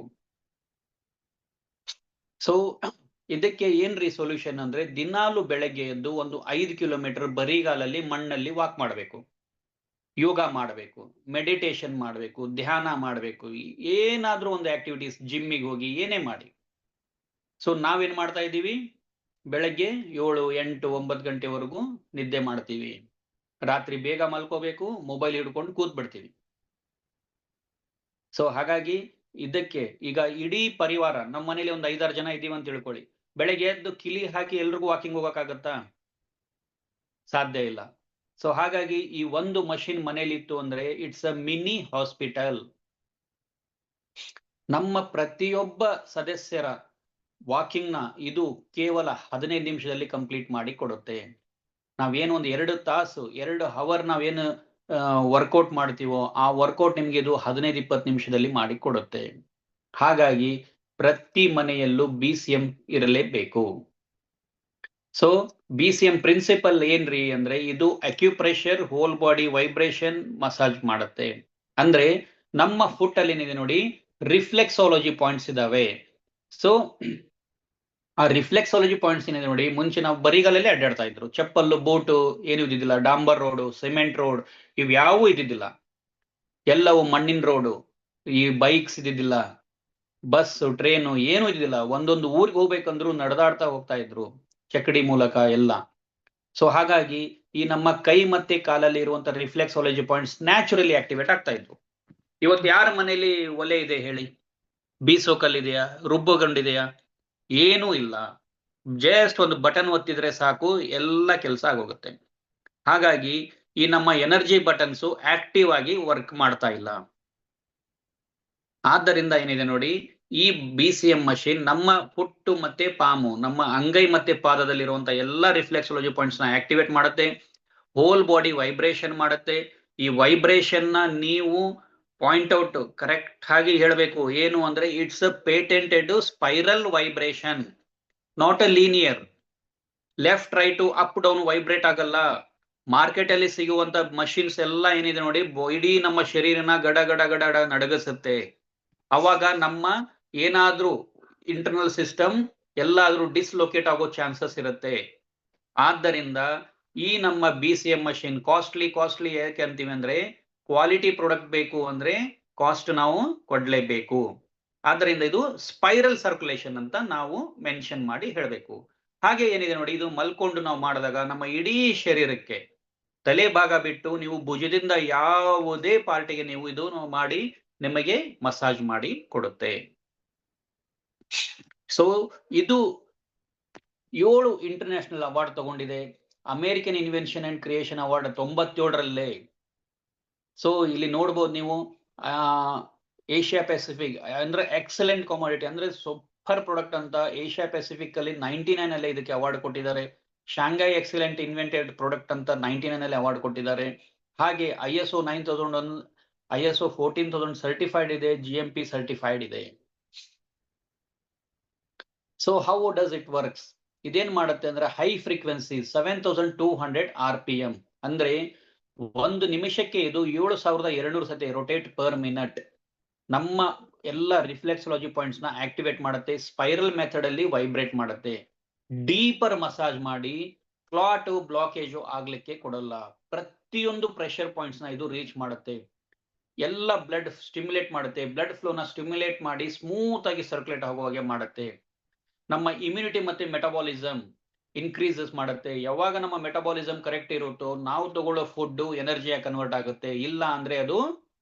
ಸೊ ಇದಕ್ಕೆ ಏನ್ರಿ ಸೊಲ್ಯೂಷನ್ ಅಂದ್ರೆ, ದಿನಾಲು ಬೆಳಗ್ಗೆ ಎದ್ದು ಒಂದು 5 ಕಿಲೋಮೀಟರ್ ಬರಿಗಾಲಲ್ಲಿ ಮಣ್ಣಲ್ಲಿ ವಾಕ್ ಮಾಡಬೇಕು, ಯೋಗ ಮಾಡಬೇಕು, ಮೆಡಿಟೇಷನ್ ಮಾಡಬೇಕು, ಧ್ಯಾನ ಮಾಡಬೇಕು, ಏನಾದ್ರೂ ಒಂದು ಆಕ್ಟಿವಿಟೀಸ್, ಜಿಮ್ಮಿಗೆ ಹೋಗಿ ಏನೇ ಮಾಡಿ. ಸೊ ನಾವೇನ್ ಮಾಡ್ತಾ ಇದ್ದೀವಿ, ಬೆಳಗ್ಗೆ 7, 8, 9 ಗಂಟೆವರೆಗೂ ನಿದ್ದೆ ಮಾಡ್ತೀವಿ. ರಾತ್ರಿ ಬೇಗ ಮಲ್ಕೋಬೇಕು, ಮೊಬೈಲ್ ಹಿಡ್ಕೊಂಡು ಕೂತ್ ಬಿಡ್ತೀವಿ. ಸೊ ಹಾಗಾಗಿ ಇದಕ್ಕೆ ಈಗ ಇಡೀ ಪರಿವಾರ, ನಮ್ಮ ಮನೇಲಿ ಒಂದು 5-6 ಜನ ಇದ್ದೀವಿ ಅಂತ ತಿಳ್ಕೊಳ್ಳಿ. ಬೆಳಗ್ಗೆ ಎದ್ದು ಕಿಲಿ ಹಾಕಿ ಎಲ್ರಿಗೂ ವಾಕಿಂಗ್ ಹೋಗಕ್ಕಾಗತ್ತಾ? ಸಾಧ್ಯ ಇಲ್ಲ. ಸೊ ಹಾಗಾಗಿ ಈ ಒಂದು ಮಷಿನ್ ಮನೇಲಿ ಇತ್ತು ಅಂದ್ರೆ ಇಟ್ಸ್ ಅ ಮಿನಿ ಹಾಸ್ಪಿಟಲ್. ನಮ್ಮ ಪ್ರತಿಯೊಬ್ಬ ಸದಸ್ಯರ ವಾಕಿಂಗ್ ನ ಇದು ಕೇವಲ 15 ನಿಮಿಷದಲ್ಲಿ ಕಂಪ್ಲೀಟ್ ಮಾಡಿ ಕೊಡುತ್ತೆ. ನಾವೇನು ಒಂದು 2 ತಾಸು 2 ಅವರ್ ನಾವೇನು ವರ್ಕೌಟ್ ಮಾಡ್ತೀವೋ ಆ ವರ್ಕೌಟ್ ನಿಮ್ಗೆ ಇದು 15-20 ನಿಮಿಷದಲ್ಲಿ ಮಾಡಿ ಕೊಡುತ್ತೆ. ಹಾಗಾಗಿ ಪ್ರತಿ ಮನೆಯಲ್ಲೂ BCM ಇರಲೇಬೇಕು. ಸೊ BCM ಪ್ರಿನ್ಸಿಪಲ್ ಏನ್ರಿ ಅಂದ್ರೆ, ಇದು acupressure whole body vibration massage ಮಾಡುತ್ತೆ. ಅಂದ್ರೆ ನಮ್ಮ ಫುಟ್ ಅಲ್ಲಿ ಏನಿದೆ ನೋಡಿ, ರಿಫ್ಲೆಕ್ಸಾಲಜಿ ಪಾಯಿಂಟ್ಸ್ ಇದಾವೆ. ಸೊ ಆ ರಿಫ್ಲೆಕ್ಸಾಲಜಿ ಪಾಯಿಂಟ್ಸ್ ಏನಿದೆ ನೋಡಿ, ಮುಂಚೆ ನಾವು ಬರಿಗಾಲಲ್ಲೇ ಅಡ್ಡಾಡ್ತಾ ಇದ್ರು. ಚಪ್ಪಲ್ಲು, ಬೋಟು ಏನು ಇದ್ದಿದ್ದಿಲ್ಲ. ಡಾಂಬರ್ ರೋಡು, ಸಿಮೆಂಟ್ ರೋಡ್ ಇವ್ಯಾವೂ ಇದ್ದಿದ್ದಿಲ್ಲ. ಎಲ್ಲವೂ ಮಣ್ಣಿನ ರೋಡು, ಈ ಬೈಕ್ಸ್ ಇದ್ದಿದ್ದಿಲ್ಲ, ಬಸ್, ಟ್ರೇನು ಏನೂ ಇದ್ದಿದ್ದಿಲ್ಲ. ಒಂದೊಂದು ಊರಿಗೆ ಹೋಗ್ಬೇಕಂದ್ರು ನಡೆದಾಡ್ತಾ ಹೋಗ್ತಾ ಇದ್ರು, ಚಕ್ಕಡಿ ಮೂಲಕ ಎಲ್ಲ. ಸೊ ಹಾಗಾಗಿ ಈ ನಮ್ಮ ಕೈ ಮತ್ತೆ ಕಾಲಲ್ಲಿ ಇರುವಂತ ರಿಫ್ಲೆಕ್ಸಾಲಜಿ ಪಾಯಿಂಟ್ಸ್ ನ್ಯಾಚುರಲಿ ಆಕ್ಟಿವೇಟ್ ಆಗ್ತಾ ಇದ್ರು. ಇವತ್ತು ಯಾರ ಮನೇಲಿ ಒಲೆ ಇದೆ ಹೇಳಿ? ಬೀಸೋಕಲ್ಲಿದೆಯಾ? ರುಬ್ಬುಗಂಡಿದೆಯಾ? ಏನೂ ಇಲ್ಲ. ಜಸ್ಟ್ ಒಂದು ಬಟನ್ ಒತ್ತಿದ್ರೆ ಸಾಕು, ಎಲ್ಲ ಕೆಲಸ ಆಗೋಗುತ್ತೆ. ಹಾಗಾಗಿ ಈ ನಮ್ಮ ಎನರ್ಜಿ ಬಟನ್ಸು ಆಕ್ಟಿವ್ ಆಗಿ ವರ್ಕ್ ಮಾಡ್ತಾ ಇಲ್ಲ. ಆದ್ದರಿಂದ ಏನಿದೆ ನೋಡಿ, ಈ BCM ಮಷಿನ್ ನಮ್ಮ ಫುಟ್ಟು ಮತ್ತೆ ಪಾಮು, ನಮ್ಮ ಅಂಗೈ ಮತ್ತೆ ಪಾದದಲ್ಲಿರುವಂತ ಎಲ್ಲಾ ರಿಫ್ಲೆಕ್ಸಾಲಜಿ ಪಾಯಿಂಟ್ಸ್ ನ ಆಕ್ಟಿವೇಟ್ ಮಾಡುತ್ತೆ. ಹೋಲ್ ಬಾಡಿ ವೈಬ್ರೇಷನ್ ಮಾಡುತ್ತೆ. ಈ ವೈಬ್ರೇಷನ್ ನ ನೀವು ಪಾಯಿಂಟ್ ಔಟ್ ಕರೆಕ್ಟ್ ಆಗಿ ಹೇಳಬೇಕು. ಏನು ಅಂದ್ರೆ, it's a patented spiral vibration, not a linear. Left right up down vibrate ಆಗಲ್ಲ. ಮಾರ್ಕೆಟ್ ಅಲ್ಲಿ ಸಿಗುವಂತ ಮಷಿನ್ಸ್ ಎಲ್ಲ ಏನಿದೆ ನೋಡಿ, ಇಡೀ ನಮ್ಮ ಶರೀರನ ಗಡ ಗಡ ಗಡ ಗಡ ನಡಗಿಸುತ್ತೆ. ಅವಾಗ ನಮ್ಮ ಏನಾದ್ರೂ ಇಂಟರ್ನಲ್ ಸಿಸ್ಟಮ್ ಎಲ್ಲಾದ್ರೂ ಡಿಸ್ಲೊಕೇಟ್ ಆಗೋ ಚಾನ್ಸಸ್ ಇರುತ್ತೆ. ಆದ್ದರಿಂದ ಈ ನಮ್ಮ BCM ಮಷಿನ್ ಕಾಸ್ಟ್ಲಿ ಯಾಕೆ ಅಂತೀವಿ ಅಂದ್ರೆ, ಕ್ವಾಲಿಟಿ ಪ್ರಾಡಕ್ಟ್ ಬೇಕು ಅಂದ್ರೆ ಕಾಸ್ಟ್ ನಾವು ಕೊಡ್ಲೇಬೇಕು. ಆದ್ದರಿಂದ ಇದು ಸ್ಪೈರಲ್ ಸರ್ಕ್ಯುಲೇಷನ್ ಅಂತ ನಾವು ಮೆನ್ಷನ್ ಮಾಡಿ ಹೇಳಬೇಕು. ಹಾಗೆ ಏನಿದೆ ನೋಡಿ, ಇದು ಮಲ್ಕೊಂಡು ನಾವು ಮಾಡಿದಾಗ ನಮ್ಮ ಇಡೀ ಶರೀರಕ್ಕೆ, ತಲೆ ಭಾಗ ಬಿಟ್ಟು ನೀವು ಭುಜದಿಂದ ಯಾವುದೇ ಪಾರ್ಟಿಗೆ ನೀವು ಇದು ಮಾಡಿ ನಿಮಗೆ ಮಸಾಜ್ ಮಾಡಿ ಕೊಡುತ್ತೆ. ಸೊ ಇದು 7 ಇಂಟರ್ನ್ಯಾಷನಲ್ ಅವಾರ್ಡ್ ತಗೊಂಡಿದೆ. American invention and creation award 97ರಲ್ಲೇ. ಸೊ ಇಲ್ಲಿ ನೋಡ್ಬೋದು ನೀವು, ಏಷ್ಯಾ ಪೆಸಿಫಿಕ್ ಅಂದ್ರೆ ಎಕ್ಸಲೆಂಟ್ ಕಾಮೋಡಿಟಿ ಅಂದ್ರೆ ಸೂಪರ್ ಪ್ರಾಡಕ್ಟ್ ಅಂತ ಏಷ್ಯಾ ಪೆಸಿಫಿಕ್ ಅಲ್ಲಿ 99 ಅಲ್ಲೇ ಇದಕ್ಕೆ ಅವಾರ್ಡ್ ಕೊಟ್ಟಿದ್ದಾರೆ. ಶಾಂಘೈ ಎಕ್ಸಲೆಂಟ್ ಇನ್ವೆಂಟೆಡ್ ಪ್ರಾಡಕ್ಟ್ ಅಂತ 99 ಅಲ್ಲಿ ಅವಾರ್ಡ್ ಕೊಟ್ಟಿದ್ದಾರೆ. ಹಾಗೆ ISO 9001, ISO 14000 ಸರ್ಟಿಫೈಡ್ ಇದೆ, GMP ಸರ್ಟಿಫೈಡ್ ಇದೆ. So how does it works? ಇದೇನ್ ಮಾಡುತ್ತೆ ಅಂದ್ರೆ ಹೈ ಫ್ರೀಕ್ವೆನ್ಸಿ 7200 RPM ಅಂದ್ರೆ ಒಂದು ನಿಮಿಷಕ್ಕೆ ಇದು 7200 ಸತಿ ರೊಟೇಟ್ ಪರ್ ಮಿನಿಟ್ ನಮ್ಮ ಎಲ್ಲ ರಿಫ್ಲೆಕ್ಸಾಲಜಿ ಪಾಯಿಂಟ್ಸ್ ನ ಆಕ್ಟಿವೇಟ್ ಮಾಡುತ್ತೆ. ಸ್ಪೈರಲ್ ಮೆಥಡ್ ಅಲ್ಲಿ ವೈಬ್ರೇಟ್ ಮಾಡುತ್ತೆ. ಡೀಪರ್ ಮಸಾಜ್ ಮಾಡಿ ಕ್ಲಾಟ್ ಬ್ಲಾಕೇಜ್ ಆಗ್ಲಿಕ್ಕೆ ಕೊಡಲ್ಲ. ಪ್ರತಿಯೊಂದು ಪ್ರೆಷರ್ ಪಾಯಿಂಟ್ಸ್ ನ ಇದು ರೀಚ್ ಮಾಡುತ್ತೆ. ಎಲ್ಲ ಬ್ಲಡ್ ಸ್ಟಿಮ್ಯುಲೇಟ್ ಮಾಡುತ್ತೆ. ಬ್ಲಡ್ ಫ್ಲೋ ನ ಸ್ಟಿಮ್ಯುಲೇಟ್ ಮಾಡಿ ಸ್ಮೂತ್ ಆಗಿ ಸರ್ಕ್ಯುಲೇಟ್ ಆಗುವ ಹಾಗೆ ಮಾಡುತ್ತೆ. ನಮ್ಮ ಇಮ್ಯುನಿಟಿ ಮತ್ತೆ ಮೆಟಬಾಲಿಸಮ್ ಇನ್ಕ್ರೀಸಸ್ ಮಾಡುತ್ತೆ. ಯಾವಾಗ ನಮ್ಮ ಮೆಟಬಾಲಿಸಮ್ ಕರೆಕ್ಟ್ ಇರುತ್ತೋ ನಾವು ತಗೊಳ್ಳೋ ಫುಡ್ ಎನರ್ಜಿಯಾಗಿ ಕನ್ವರ್ಟ್ ಆಗುತ್ತೆ. ಇಲ್ಲ ಅಂದ್ರೆ ಅದು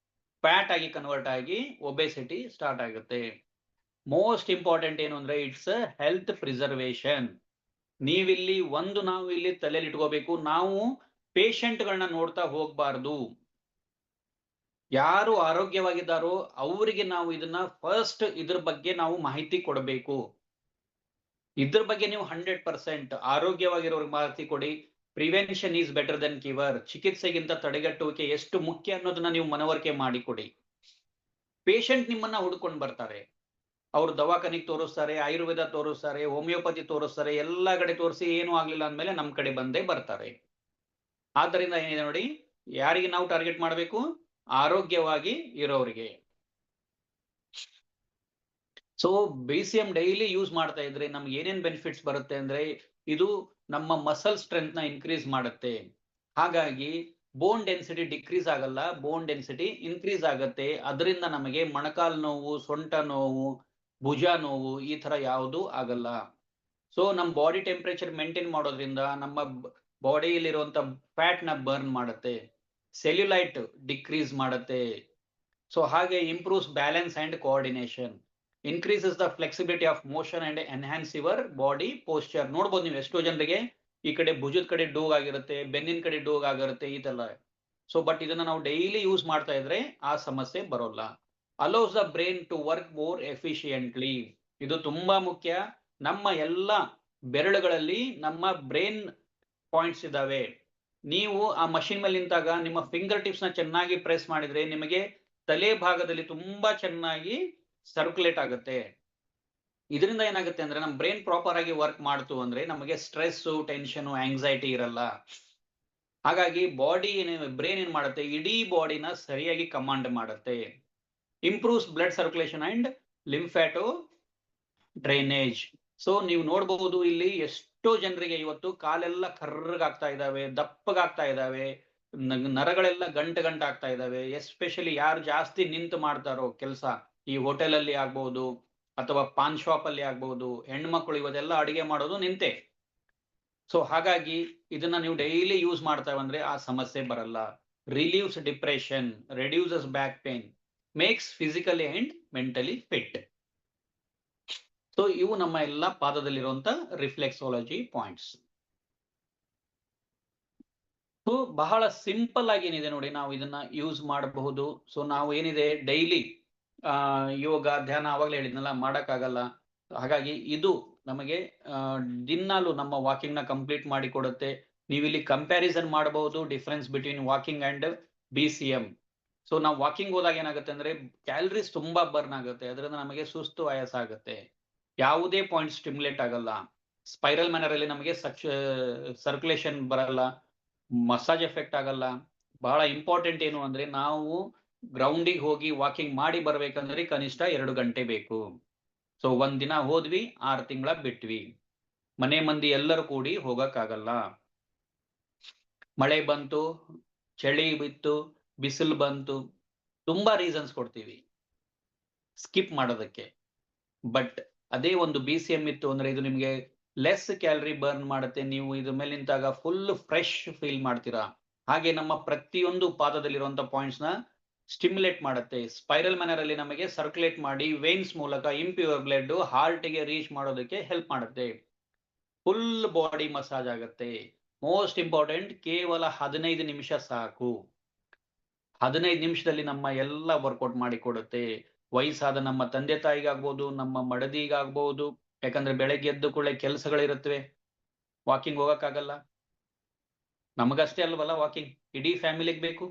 ಫ್ಯಾಟ್ ಆಗಿ ಕನ್ವರ್ಟ್ ಆಗಿ ಒಬೆಸಿಟಿ ಸ್ಟಾರ್ಟ್ ಆಗುತ್ತೆ. ಮೋಸ್ಟ್ ಇಂಪಾರ್ಟೆಂಟ್ ಏನು ಅಂದ್ರೆ ಇಟ್ಸ್ ಹೆಲ್ತ್ ಪ್ರಿಸರ್ವೇಶನ್. ನೀವಿಲ್ಲಿ ನಾವು ಇಲ್ಲಿ ತಲೆಯಲ್ಲಿ ಇಟ್ಕೋಬೇಕು, ನಾವು ಪೇಷಂಟ್ಗಳನ್ನ ನೋಡ್ತಾ ಹೋಗ್ಬಾರ್ದು. ಯಾರು ಆರೋಗ್ಯವಾಗಿದ್ದಾರೋ ಅವರಿಗೆ ನಾವು ಇದನ್ನ ಫಸ್ಟ್ ಇದ್ರ ಬಗ್ಗೆ ನಾವು ಮಾಹಿತಿ ಕೊಡಬೇಕು. ಇದ್ರ ಬಗ್ಗೆ ನೀವು 100% ಆರೋಗ್ಯವಾಗಿರೋರಿಗೆ ಮಾಹಿತಿ ಕೊಡಿ. Prevention is better than cure. ಚಿಕಿತ್ಸೆಗಿಂತ ತಡೆಗಟ್ಟುವಿಕೆ ಎಷ್ಟು ಮುಖ್ಯ ಅನ್ನೋದನ್ನ ನೀವು ಮನವರಿಕೆ ಮಾಡಿಕೊಡಿ. ಪೇಷಂಟ್ ನಿಮ್ಮನ್ನ ಹುಡ್ಕೊಂಡು ಬರ್ತಾರೆ. ಅವ್ರು ದವಾಖಾನಿಗೆ ತೋರಿಸ್ತಾರೆ, ಆಯುರ್ವೇದ ತೋರಿಸ್ತಾರೆ, ಹೋಮಿಯೋಪತಿ ತೋರಿಸ್ತಾರೆ, ಎಲ್ಲಾ ಕಡೆ ತೋರಿಸಿ ಏನು ಆಗ್ಲಿಲ್ಲ ಅಂದ್ಮೇಲೆ ನಮ್ ಕಡೆ ಬಂದೇ ಬರ್ತಾರೆ. ಆದ್ದರಿಂದ ಏನಿದೆ ನೋಡಿ, ಯಾರಿಗೆ ನಾವು ಟಾರ್ಗೆಟ್ ಮಾಡಬೇಕು? ಆರೋಗ್ಯವಾಗಿ ಇರೋರಿಗೆ. ಸೊ BCM ಡೈಲಿ ಯೂಸ್ ಮಾಡ್ತಾ ಇದ್ರೆ ನಮ್ಗೆ ಏನೇನ್ ಬೆನಿಫಿಟ್ಸ್ ಬರುತ್ತೆ ಅಂದ್ರೆ ಇದು ನಮ್ಮ ಮಸಲ್ ಸ್ಟ್ರೆಂತ್ ನ ಇನ್ಕ್ರೀಸ್ ಮಾಡುತ್ತೆ. ಹಾಗಾಗಿ ಬೋನ್ ಡೆನ್ಸಿಟಿ ಡಿಕ್ರೀಸ್ ಆಗಲ್ಲ, ಬೋನ್ ಡೆನ್ಸಿಟಿ ಇನ್ಕ್ರೀಸ್ ಆಗುತ್ತೆ. ಅದರಿಂದ ನಮಗೆ ಮೊಣಕಾಲು ನೋವು, ಸೊಂಟ ನೋವು, ಭುಜ ನೋವು ಈ ತರ ಯಾವುದು ಆಗಲ್ಲ. ಸೊ ನಮ್ಮ ಬಾಡಿ ಟೆಂಪರೇಚರ್ ಮೇಂಟೈನ್ ಮಾಡೋದ್ರಿಂದ ನಮ್ಮ ಬಾಡಿಯಲ್ಲಿರುವಂತ ಫ್ಯಾಟ್ ನ ಬರ್ನ್ ಮಾಡುತ್ತೆ. ಸೆಲ್ಯುಲೈಟ್ ಡಿಕ್ರೀಸ್ ಮಾಡುತ್ತೆ. ಸೊ ಹಾಗೆ improves balance and coordination, increases the flexibility of motion and enhance your body posture. ನೋಡ್ಬೋದು ನೀವು ಎಷ್ಟೋ ಜನರಿಗೆ ಈ ಕಡೆ ಭುಜದ ಕಡೆ ಡೋಗ್ ಆಗಿರುತ್ತೆ, ಬೆನ್ನಿನ ಕಡೆ ಡೋಗ್ ಆಗಿರುತ್ತೆ ಈ ತರ. ಸೊ ಬಟ್ ಇದನ್ನ ನಾವು ಡೈಲಿ ಯೂಸ್ ಮಾಡ್ತಾ ಇದ್ರೆ ಆ ಸಮಸ್ಯೆ ಬರೋಲ್ಲ. allows the brain to work more efficiently. ಇದು ತುಂಬಾ ಮುಖ್ಯ. ನಮ್ಮ ಎಲ್ಲ ಬೆರಳುಗಳಲ್ಲಿ ನಮ್ಮ ಬ್ರೈನ್ ಪಾಯಿಂಟ್ಸ್ ಇದಾವೆ. ನೀವು ಆ ಮಷಿನ್ ಮೇಲೆ ನಿಂತಾಗ ನಿಮ್ಮ ಫಿಂಗರ್ ಟಿಪ್ಸ್ ನ ಚೆನ್ನಾಗಿ ಪ್ರೆಸ್ ಮಾಡಿದ್ರೆ ನಿಮಗೆ ತಲೆ ಭಾಗದಲ್ಲಿ ತುಂಬಾ ಚೆನ್ನಾಗಿ ಸರ್ಕ್ಯುಲೇಟ್ ಆಗುತ್ತೆ. ಇದರಿಂದ ಏನಾಗುತ್ತೆ ಅಂದ್ರೆ ನಮ್ಮ ಬ್ರೈನ್ ಪ್ರಾಪರ್ ಆಗಿ ವರ್ಕ್ ಮಾಡ್ತು ಅಂದ್ರೆ ನಮಗೆ ಸ್ಟ್ರೆಸ್, ಟೆನ್ಷನ್, ಆಂಗ್ಸೈಟಿ ಇರಲ್ಲ. ಹಾಗಾಗಿ ಬಾಡಿ ಬ್ರೈನ್ ಏನ್ ಮಾಡುತ್ತೆ, ಇಡೀ ಬಾಡಿನ ಸರಿಯಾಗಿ ಕಮಾಂಡ್ ಮಾಡುತ್ತೆ. Improves blood circulation and lymphatic drainage. So ನೀವು ನೋಡಬಹುದು ಇಲ್ಲಿ ಎಷ್ಟೋ ಜನರಿಗೆ ಇವತ್ತು ಕಾಲೆಲ್ಲ ಕರ್ರಗಾಗ್ತಾ ಇದಾವೆ, ದಪ್ಪಗಾಗ್ತಾ ಇದಾವೆ, ನರಗಳೆಲ್ಲ ಗಂಟು ಆಗ್ತಾ ಇದಾವೆ. ಎಸ್ಪೆಷಲಿ ಯಾರು ಜಾಸ್ತಿ ನಿಂತು ಮಾಡ್ತಾರೋ ಕೆಲಸ, ಈ ಹೋಟೆಲ್ ಅಲ್ಲಿ ಆಗ್ಬಹುದು ಅಥವಾ ಪಾನ್ ಶಾಪ್ ಅಲ್ಲಿ ಆಗ್ಬಹುದು, ಹೆಣ್ಮಕ್ಳು ಇವತ್ತೆಲ್ಲ ಅಡಿಗೆ ಮಾಡೋದು ನಿಂತೆ. ಸೊ ಹಾಗಾಗಿ ಇದನ್ನ ನೀವು ಡೈಲಿ ಯೂಸ್ ಮಾಡ್ತಾ ಬಂದ್ರೆ ಆ ಸಮಸ್ಯೆ ಬರಲ್ಲ. Relieves depression, reduces back pain, makes physically and mentally fit. So ಇವು ನಮ್ಮ ಎಲ್ಲ ಪಾದದಲ್ಲಿರುವಂತ ರಿಫ್ಲೆಕ್ಸಾಲಜಿ ಪಾಯಿಂಟ್ಸ್. ಸೊ ಬಹಳ ಸಿಂಪಲ್ ಆಗಿ ಏನಿದೆ ನೋಡಿ, ನಾವು ಇದನ್ನ ಯೂಸ್ ಮಾಡಬಹುದು. ಸೊ ನಾವು ಏನಿದೆ ಡೈಲಿ ಯೋಗ ಧ್ಯಾನ ಅವಾಗಲೇ ಹೇಳಿದ್ನಲ್ಲ ಮಾಡಕ್ಕಾಗಲ್ಲ. ಹಾಗಾಗಿ ಇದು ನಮಗೆ ದಿನಾಲು ನಮ್ಮ ವಾಕಿಂಗ್ ನ ಕಂಪ್ಲೀಟ್ ಮಾಡಿ ಕೊಡುತ್ತೆ. ನೀವು ಇಲ್ಲಿ ಕಂಪ್ಯಾರಿಸನ್ ಮಾಡಬಹುದು difference between walking and BCM. So ನಾವು ವಾಕಿಂಗ್ ಹೋದಾಗ ಏನಾಗುತ್ತೆ ಅಂದ್ರೆ ಕ್ಯಾಲರೀಸ್ ತುಂಬಾ ಬರ್ನ್ ಆಗುತ್ತೆ, ಅದರಿಂದ ನಮಗೆ ಸುಸ್ತು ಆಯಾಸ ಆಗುತ್ತೆ, ಯಾವುದೇ ಪಾಯಿಂಟ್ ಸ್ಟಿಮ್ಯುಲೇಟ್ ಆಗಲ್ಲ. ಸ್ಪೈರಲ್ ಮ್ಯಾನರ್ ಅಲ್ಲಿ ನಮಗೆ ಸರ್ಕ್ಯುಲೇಷನ್ ಬರಲ್ಲ, ಮಸಾಜ್ ಎಫೆಕ್ಟ್ ಆಗಲ್ಲ. ಬಹಳ ಇಂಪಾರ್ಟೆಂಟ್ ಏನು ಅಂದ್ರೆ ನಾವು ಗ್ರೌಂಡಿಗೆ ಹೋಗಿ ವಾಕಿಂಗ್ ಮಾಡಿ ಬರ್ಬೇಕಂದ್ರೆ ಕನಿಷ್ಠ 2 ಗಂಟೆ ಬೇಕು. ಸೊ ಒಂದ್ ದಿನ ಹೋದ್ವಿ, 6 ತಿಂಗಳ ಬಿಟ್ವಿ. ಮನೆ ಮಂದಿ ಎಲ್ಲರೂ ಕೂಡಿ ಹೋಗಕ್ಕಾಗಲ್ಲ. ಮಳೆ ಬಂತು, ಚಳಿ ಬಿತ್ತು, ಬಿಸಿಲು ಬಂತು, ತುಂಬಾ ರೀಸನ್ಸ್ ಕೊಡ್ತೀವಿ ಸ್ಕಿಪ್ ಮಾಡೋದಕ್ಕೆ. ಬಟ್ ಅದೇ ಒಂದು BCM ಇತ್ತು ಅಂದ್ರೆ ಇದು ನಿಮ್ಗೆ ಲೆಸ್ ಕ್ಯಾಲರಿ ಬರ್ನ್ ಮಾಡುತ್ತೆ. ನೀವು ಇದ್ರ ಮೇಲೆ ನಿಂತಾಗ ಫುಲ್ ಫ್ರೆಶ್ ಫೀಲ್ ಮಾಡ್ತೀರಾ. ಹಾಗೆ ನಮ್ಮ ಪ್ರತಿಯೊಂದು ಪಾದದಲ್ಲಿರುವಂತ ಪಾಯಿಂಟ್ಸ್ ನ ಸ್ಟಿಮ್ಯುಲೇಟ್ ಮಾಡುತ್ತೆ. ಸ್ಪೈರಲ್ ಮ್ಯಾನರ್ ಅಲ್ಲಿ ನಮಗೆ ಸರ್ಕ್ಯುಲೇಟ್ ಮಾಡಿ ವೇನ್ಸ್ ಮೂಲಕ ಇಂಪ್ಯೂರ್ ಬ್ಲಡ್ ಹಾರ್ಟ್ ಗೆ ರೀಚ್ ಮಾಡೋದಕ್ಕೆ ಹೆಲ್ಪ್ ಮಾಡುತ್ತೆ. ಫುಲ್ ಬಾಡಿ ಮಸಾಜ್ ಆಗುತ್ತೆ. ಮೋಸ್ಟ್ ಇಂಪಾರ್ಟೆಂಟ್, ಕೇವಲ 15 ನಿಮಿಷ ಸಾಕು. 15 ನಿಮಿಷದಲ್ಲಿ ನಮ್ಮ ಎಲ್ಲ ವರ್ಕೌಟ್ ಮಾಡಿ ಕೊಡುತ್ತೆ. ವಯಸ್ಸಾದ ನಮ್ಮ ತಂದೆ ತಾಯಿಗಾಗ್ಬೋದು, ನಮ್ಮ ಮಡದಿಗಾಗ್ಬೋದು, ಯಾಕಂದ್ರೆ ಬೆಳಗ್ಗೆ ಎದ್ದು ಕೂಡಲೇ ಕೆಲಸಗಳಿರುತ್ತವೆ, ವಾಕಿಂಗ್ ಹೋಗಕ್ಕಾಗಲ್ಲ. ನಮಗಷ್ಟೇ ಅಲ್ವಲ್ಲ ವಾಕಿಂಗ್, ಇಡೀ ಫ್ಯಾಮಿಲಿಗೆ ಬೇಕು.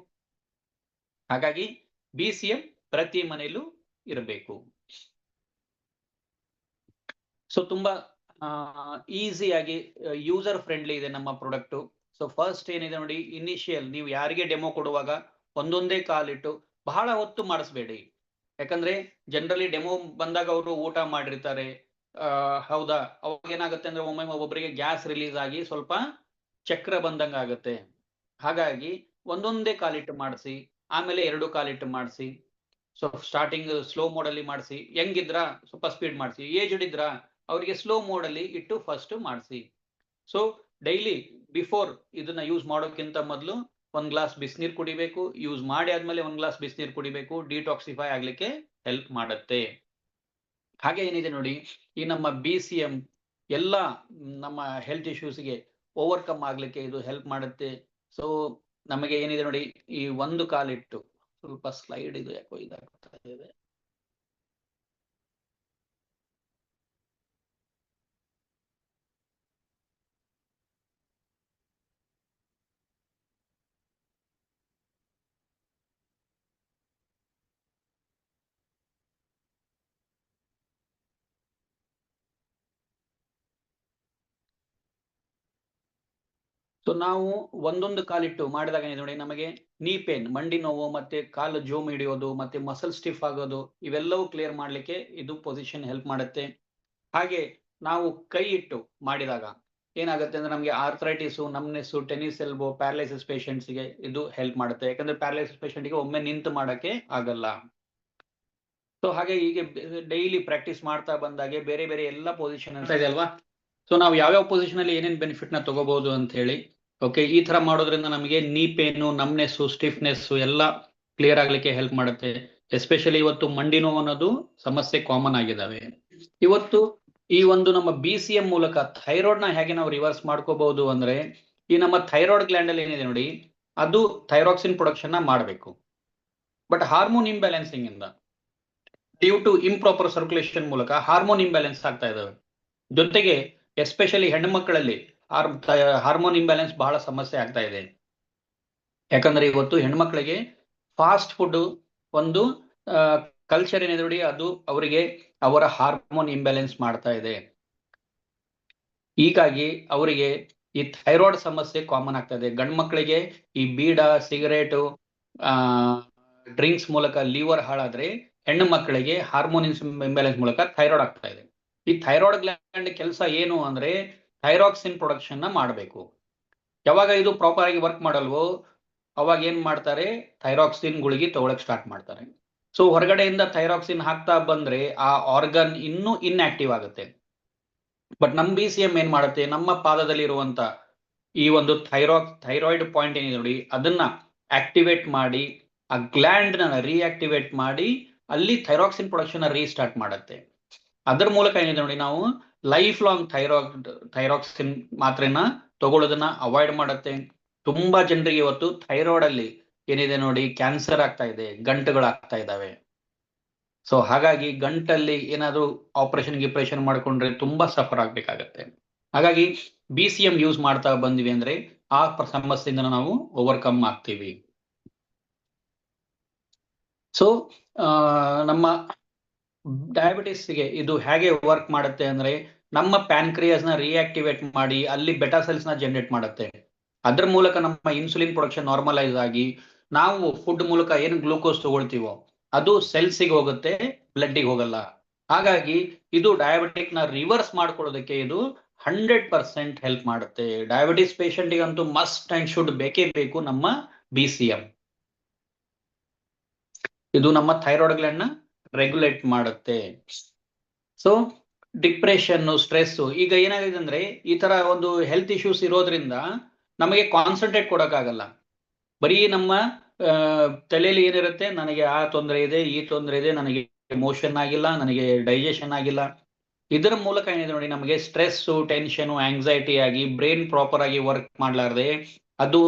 ಹಾಗಾಗಿ BCM ಪ್ರತಿ ಮನೆಯಲ್ಲೂ ಇರಬೇಕು. ಸೊ ತುಂಬಾ ಈಸಿಯಾಗಿ ಯೂಸರ್ ಫ್ರೆಂಡ್ಲಿ ಇದೆ ನಮ್ಮ ಪ್ರಾಡಕ್ಟ್. ಸೊ ಫಸ್ಟ್ ಏನಿದೆ ನೋಡಿ, ಇನಿಷಿಯಲ್ ನೀವು ಯಾರಿಗೆ ಡೆಮೋ ಕೊಡುವಾಗ ಒಂದೊಂದೇ ಕಾಲಿಟ್ಟು ಬಹಳ ಹೊತ್ತು ಮಾಡಿಸ್ಬೇಡಿ. ಯಾಕಂದ್ರೆ ಜನರಲಿ ಡೆಮೋ ಬಂದಾಗ ಅವರು ಊಟ ಮಾಡಿರ್ತಾರೆ, ಹೌದಾ, ಅವಾಗ ಏನಾಗುತ್ತೆ ಅಂದ್ರೆ ಒಮ್ಮೆ ಒಬ್ಬೊಬ್ಬರಿಗೆ ಗ್ಯಾಸ್ ರಿಲೀಸ್ ಆಗಿ ಸ್ವಲ್ಪ ಚಕ್ರ ಬಂದಂಗ ಆಗುತ್ತೆ. ಹಾಗಾಗಿ ಒಂದೊಂದೇ ಕಾಲಿಟ್ಟು ಮಾಡಿಸಿ, ಆಮೇಲೆ 2 ಕಾಲಿಟ್ಟು ಮಾಡಿಸಿ. ಸೊ ಸ್ಟಾರ್ಟಿಂಗ್ ಸ್ಲೋ ಮೋಡ್ ಅಲ್ಲಿ ಮಾಡಿಸಿ, ಹೆಂಗಿದ್ರ ಸ್ವಲ್ಪ ಸ್ಪೀಡ್ ಮಾಡಿಸಿ, ಏಜ್ಡ್ ಇದ್ರ ಅವರಿಗೆ ಸ್ಲೋ ಮೋಡ್ ಅಲ್ಲಿ ಇಟ್ಟು ಫಸ್ಟ್ ಮಾಡಿಸಿ. ಸೊ ಡೈಲಿ ಬಿಫೋರ್ ಇದನ್ನ ಯೂಸ್ ಮಾಡೋಕ್ಕಿಂತ ಮೊದಲು 1 ಗ್ಲಾಸ್ ಬಿಸಿನೀರು ಕುಡಿಬೇಕು. ಯೂಸ್ ಮಾಡಿ ಆದ್ಮೇಲೆ 1 ಗ್ಲಾಸ್ ಬಿಸಿನೀರು ಕುಡಿಬೇಕು. ಡಿಟಾಕ್ಸಿಫೈ ಆಗ್ಲಿಕ್ಕೆ ಹೆಲ್ಪ್ ಮಾಡುತ್ತೆ. ಹಾಗೆ ಏನಿದೆ ನೋಡಿ, ಈ ನಮ್ಮ BCM ಎಲ್ಲ ನಮ್ಮ ಹೆಲ್ತ್ ಇಶ್ಯೂಸ್ಗೆ ಓವರ್ಕಮ್ ಆಗ್ಲಿಕ್ಕೆ ಇದು ಹೆಲ್ಪ್ ಮಾಡುತ್ತೆ. ಸೊ ನಮಗೆ ಏನಿದೆ ನೋಡಿ, ಈ 1 ಕಾಲಿಟ್ಟು ಸ್ವಲ್ಪ ಸ್ಲೈಡ್ ಇದು ಯಾಕೋ ಇದಾಗ್ತಾ ಇದೆ. ಸೊ ನಾವು ಒಂದೊಂದು ಕಾಲಿಟ್ಟು ಮಾಡಿದಾಗ ಏನಿದೆ ನೋಡಿ, ನಮಗೆ ನೀ ಪೇನ್, ಮಂಡಿ ನೋವು, ಮತ್ತೆ ಕಾಲು ಜೋಮ್ ಹಿಡಿಯೋದು, ಮತ್ತೆ ಮಸಲ್ ಸ್ಟಿಫ್ ಆಗೋದು, ಇವೆಲ್ಲವೂ ಕ್ಲಿಯರ್ ಮಾಡ್ಲಿಕ್ಕೆ ಇದು ಪೊಸಿಷನ್ ಹೆಲ್ಪ್ ಮಾಡುತ್ತೆ. ಹಾಗೆ ನಾವು ಕೈ ಇಟ್ಟು ಮಾಡಿದಾಗ ಏನಾಗುತ್ತೆ ಅಂದ್ರೆ ನಮಗೆ ಆರ್ಥರೈಟಿಸು, ನಮ್ನೆಸ್ಸು, ಟೆನಿಸ್ ಎಲ್ಬೋ, ಪ್ಯಾರಲೈಸಿಸ್ ಗೆ ಇದು ಹೆಲ್ಪ್ ಮಾಡುತ್ತೆ. ಯಾಕಂದ್ರೆ ಪ್ಯಾರಲೈಸಿಸ್ ಗೆ ಒಮ್ಮೆ ನಿಂತು ಮಾಡಕ್ಕೆ ಆಗಲ್ಲ. ಸೊ ಹಾಗೆ ಹೀಗೆ ಡೈಲಿ ಪ್ರಾಕ್ಟೀಸ್ ಮಾಡ್ತಾ ಬಂದಾಗೆ ಬೇರೆ ಬೇರೆ ಎಲ್ಲ ಪೊಸಿಷನ್ ಅಂತ ಇದೆ ಅಲ್ವಾ. ಸೊ ನಾವು ಯಾವ್ಯಾವ ಪೊಸಿಷನ್ ಅಲ್ಲಿ ಏನೇನ್ ಬೆನಿಫಿಟ್ ನ ತಗೋಬಹುದು ಅಂತ ಹೇಳಿ. ಓಕೆ, ಈ ತರ ಮಾಡೋದ್ರಿಂದ ನಮಗೆ ನೀ ಪೇನು, ನಮ್ನೆಸ್ಸು, ಸ್ಟಿಫ್ನೆಸ್ಸು ಎಲ್ಲ ಕ್ಲಿಯರ್ ಆಗ್ಲಿಕ್ಕೆ ಹೆಲ್ಪ್ ಮಾಡುತ್ತೆ. ಎಸ್ಪೆಷಲಿ ಇವತ್ತು ಮಂಡಿ ನೋವು ಅನ್ನೋದು ಸಮಸ್ಯೆ ಕಾಮನ್ ಆಗಿದಾವೆ. ಇವತ್ತು ಈ ಒಂದು ನಮ್ಮ BCM ಮೂಲಕ ಥೈರಾಯ್ಡ್ ನ ಹೇಗೆ ನಾವು ರಿವರ್ಸ್ ಮಾಡ್ಕೋಬಹುದು ಅಂದ್ರೆ, ಈ ನಮ್ಮ ಥೈರಾಯ್ಡ್ ಗ್ಲ್ಯಾಂಡ್ ಅಲ್ಲಿ ಏನಿದೆ ನೋಡಿ, ಅದು ಥೈರಾಕ್ಸಿನ್ ಪ್ರೊಡಕ್ಷನ್ ನ ಮಾಡಬೇಕು. ಬಟ್ ಹಾರ್ಮೋನ್ ಇಂಬ್ಯಾಲೆನ್ಸಿಂಗ್ ಇಂದ, ಡ್ಯೂ ಟು ಇಂಪ್ರಾಪರ್ ಸರ್ಕ್ಯುಲೇಷನ್ ಮೂಲಕ ಹಾರ್ಮೋನ್ ಇಂಬ್ಯಾಲೆನ್ಸ್ ಆಗ್ತಾ ಇದಾವೆ. ಜೊತೆಗೆ ಎಸ್ಪೆಷಲಿ ಹೆಣ್ಣು ಮಕ್ಕಳಲ್ಲಿ ಹಾರ್ಮೋನ್ ಇಂಬ್ಯಾಲೆನ್ಸ್ ಬಹಳ ಸಮಸ್ಯೆ ಆಗ್ತಾ ಇದೆ. ಯಾಕಂದ್ರೆ ಇವತ್ತು ಹೆಣ್ಮಕ್ಳಿಗೆ ಫಾಸ್ಟ್ ಫುಡ್ ಒಂದು ಕಲ್ಚರ್ ಏನಿದೆ ನೋಡಿ, ಅದು ಅವರಿಗೆ ಅವರ ಹಾರ್ಮೋನ್ ಇಂಬ್ಯಾಲೆನ್ಸ್ ಮಾಡ್ತಾ ಇದೆ. ಹೀಗಾಗಿ ಅವರಿಗೆ ಈ ಥೈರಾಯ್ಡ್ ಸಮಸ್ಯೆ ಕಾಮನ್ ಆಗ್ತಾ ಇದೆ. ಗಂಡು ಮಕ್ಕಳಿಗೆ ಈ ಬೀಡ, ಸಿಗರೇಟು, ಡ್ರಿಂಕ್ಸ್ ಮೂಲಕ ಲಿವರ್ ಹಾಳಾದ್ರೆ, ಹೆಣ್ಣು ಮಕ್ಕಳಿಗೆ ಹಾರ್ಮೋನ್ ಇಂಬ್ಯಾಲೆನ್ಸ್ ಮೂಲಕ ಥೈರಾಯ್ಡ್ ಆಗ್ತಾ ಇದೆ. ಈ ಥೈರಾಯ್ಡ್ ಗ್ಲ್ಯಾಂಡ್ ಕೆಲಸ ಏನು ಅಂದ್ರೆ ಥೈರಾಕ್ಸಿನ್ ಪ್ರೊಡಕ್ಷನ್ ನ ಮಾಡಬೇಕು. ಯಾವಾಗ ಇದು ಪ್ರಾಪರ್ ಆಗಿ ವರ್ಕ್ ಮಾಡಲ್ವೋ ಅವಾಗ ಏನ್ ಮಾಡ್ತಾರೆ, ಥೈರಾಕ್ಸಿನ್ ಗುಳಿಗೆ ತಗೊಳಕ್ ಸ್ಟಾರ್ಟ್ ಮಾಡ್ತಾರೆ. ಸೊ ಹೊರಗಡೆಯಿಂದ ಥೈರಾಕ್ಸಿನ್ ಹಾಕ್ತಾ ಬಂದ್ರೆ ಆ ಆರ್ಗನ್ ಇನ್ನೂ ಇನ್ಆಕ್ಟಿವ್ ಆಗುತ್ತೆ. ಬಟ್ ನಮ್ BCM ಏನ್ ಮಾಡುತ್ತೆ, ನಮ್ಮ ಪಾದದಲ್ಲಿ ಇರುವಂತ ಈ ಒಂದು ಥೈರಾಯ್ಡ್ ಪಾಯಿಂಟ್ ಏನಿದೆ ನೋಡಿ, ಅದನ್ನ ಆಕ್ಟಿವೇಟ್ ಮಾಡಿ ಆ ಗ್ಲ್ಯಾಂಡ್ ನ ರಿಆಕ್ಟಿವೇಟ್ ಮಾಡಿ ಅಲ್ಲಿ ಥೈರಾಕ್ಸಿನ್ ಪ್ರೊಡಕ್ಷನ್ ರೀಸ್ಟಾರ್ಟ್ ಮಾಡುತ್ತೆ. ಅದರ ಮೂಲಕ ಏನಿದೆ ನೋಡಿ, ನಾವು ಲೈಫ್ ಲಾಂಗ್ ಥೈರಾಕ್ಸಿನ್ ಮಾತ್ರೆನ ತಗೊಳ್ಳೋದನ್ನ ಅವಾಯ್ಡ್ ಮಾಡುತ್ತೆ. ತುಂಬಾ ಜನರಿಗೆ ಇವತ್ತು ಥೈರಾಯ್ಡ್ ಅಲ್ಲಿ ಏನಿದೆ ನೋಡಿ, ಕ್ಯಾನ್ಸರ್ ಆಗ್ತಾ ಇದೆ, ಗಂಟುಗಳಾಗ್ತಾ ಇದಾವೆ. ಸೊ ಹಾಗಾಗಿ ಗಂಟಲ್ಲಿ ಏನಾದ್ರು ಆಪರೇಷನ್ ಮಾಡ್ಕೊಂಡ್ರೆ ತುಂಬಾ ಸಫರ್ ಆಗ್ಬೇಕಾಗತ್ತೆ. ಹಾಗಾಗಿ BCM ಯೂಸ್ ಮಾಡ್ತಾ ಬಂದ್ವಿ ಅಂದ್ರೆ ಆ ಸಮಸ್ಯೆಯಿಂದ ನಾವು ಓವರ್ಕಮ್ ಆಗ್ತೀವಿ. ಸೊ ನಮ್ಮ ಡಯಾಬಿಟಿಸ್ಗೆ ಇದು ಹೇಗೆ ವರ್ಕ್ ಮಾಡುತ್ತೆ ಅಂದ್ರೆ, ನಮ್ಮ ಪ್ಯಾನ್ಕ್ರಿಯಾಸ್ ನ ರಿಆಕ್ಟಿವೇಟ್ ಮಾಡಿ ಅಲ್ಲಿ ಬೆಟಾ ಸೆಲ್ಸ್ ನ ಜನರೇಟ್ ಮಾಡುತ್ತೆ. ಅದ್ರ ಮೂಲಕ ನಮ್ಮ ಇನ್ಸುಲಿನ್ ಪ್ರೊಡಕ್ಷನ್ ನಾರ್ಮಲೈಸ್ ಆಗಿ ನಾವು ಫುಡ್ ಮೂಲಕ ಏನು ಗ್ಲೂಕೋಸ್ ತಗೊಳ್ತೀವೋ ಅದು ಸೆಲ್ಸಿಗೆ ಹೋಗುತ್ತೆ, ಬ್ಲಡ್ಗೆ ಹೋಗಲ್ಲ. ಹಾಗಾಗಿ ಇದು ಡಯಾಬಿಟಿಕ್ ನ ರಿವರ್ಸ್ ಮಾಡ್ಕೊಳ್ಳೋದಕ್ಕೆ ಇದು 100% ಹೆಲ್ಪ್ ಮಾಡುತ್ತೆ. ಡಯಾಬಿಟಿಸ್ ಪೇಷಂಟ್ ಗಂತೂ ಮಸ್ಟ್ ಅಂಡ್ ಶುಡ್ ಬೇಕೇ ಬೇಕು ನಮ್ಮ BCM. ಇದು ನಮ್ಮ ಥೈರಾಯ್ಡ್ ಗ್ಲ್ಯಾಂಡ್ ನ ರೆಗ್ಯುಲೇಟ್ ಮಾಡುತ್ತೆ. ಸೊ ಡಿಪ್ರೆಷನ್, ಸ್ಟ್ರೆಸ್, ಈಗ ಏನಾಗಿದೆ ಅಂದ್ರೆ ಈ ತರ ಒಂದು ಹೆಲ್ತ್ ಇಶ್ಯೂಸ್ ಇರೋದ್ರಿಂದ ನಮಗೆ ಕಾನ್ಸಂಟ್ರೇಟ್ ಕೊಡಕ್ಕಾಗಲ್ಲ. ಬರೀ ನಮ್ಮ ತಲೆಯಲ್ಲಿ ಏನಿರುತ್ತೆ, ನನಗೆ ಆ ತೊಂದರೆ ಇದೆ, ಈ ತೊಂದರೆ ಇದೆ, ನನಗೆ ಎಮೋಷನ್ ಆಗಿಲ್ಲ, ನನಗೆ ಡೈಜೆಷನ್ ಆಗಿಲ್ಲ. ಇದರ ಮೂಲಕ ಏನಿದೆ ನೋಡಿ, ನಮಗೆ ಸ್ಟ್ರೆಸ್, ಟೆನ್ಷನ್, ಆಂಗ್ಸೈಟಿ ಆಗಿ ಬ್ರೈನ್ ಪ್ರಾಪರ್ ಆಗಿ ವರ್ಕ್ ಮಾಡ್ಲಾರ್ದೆ ಅದು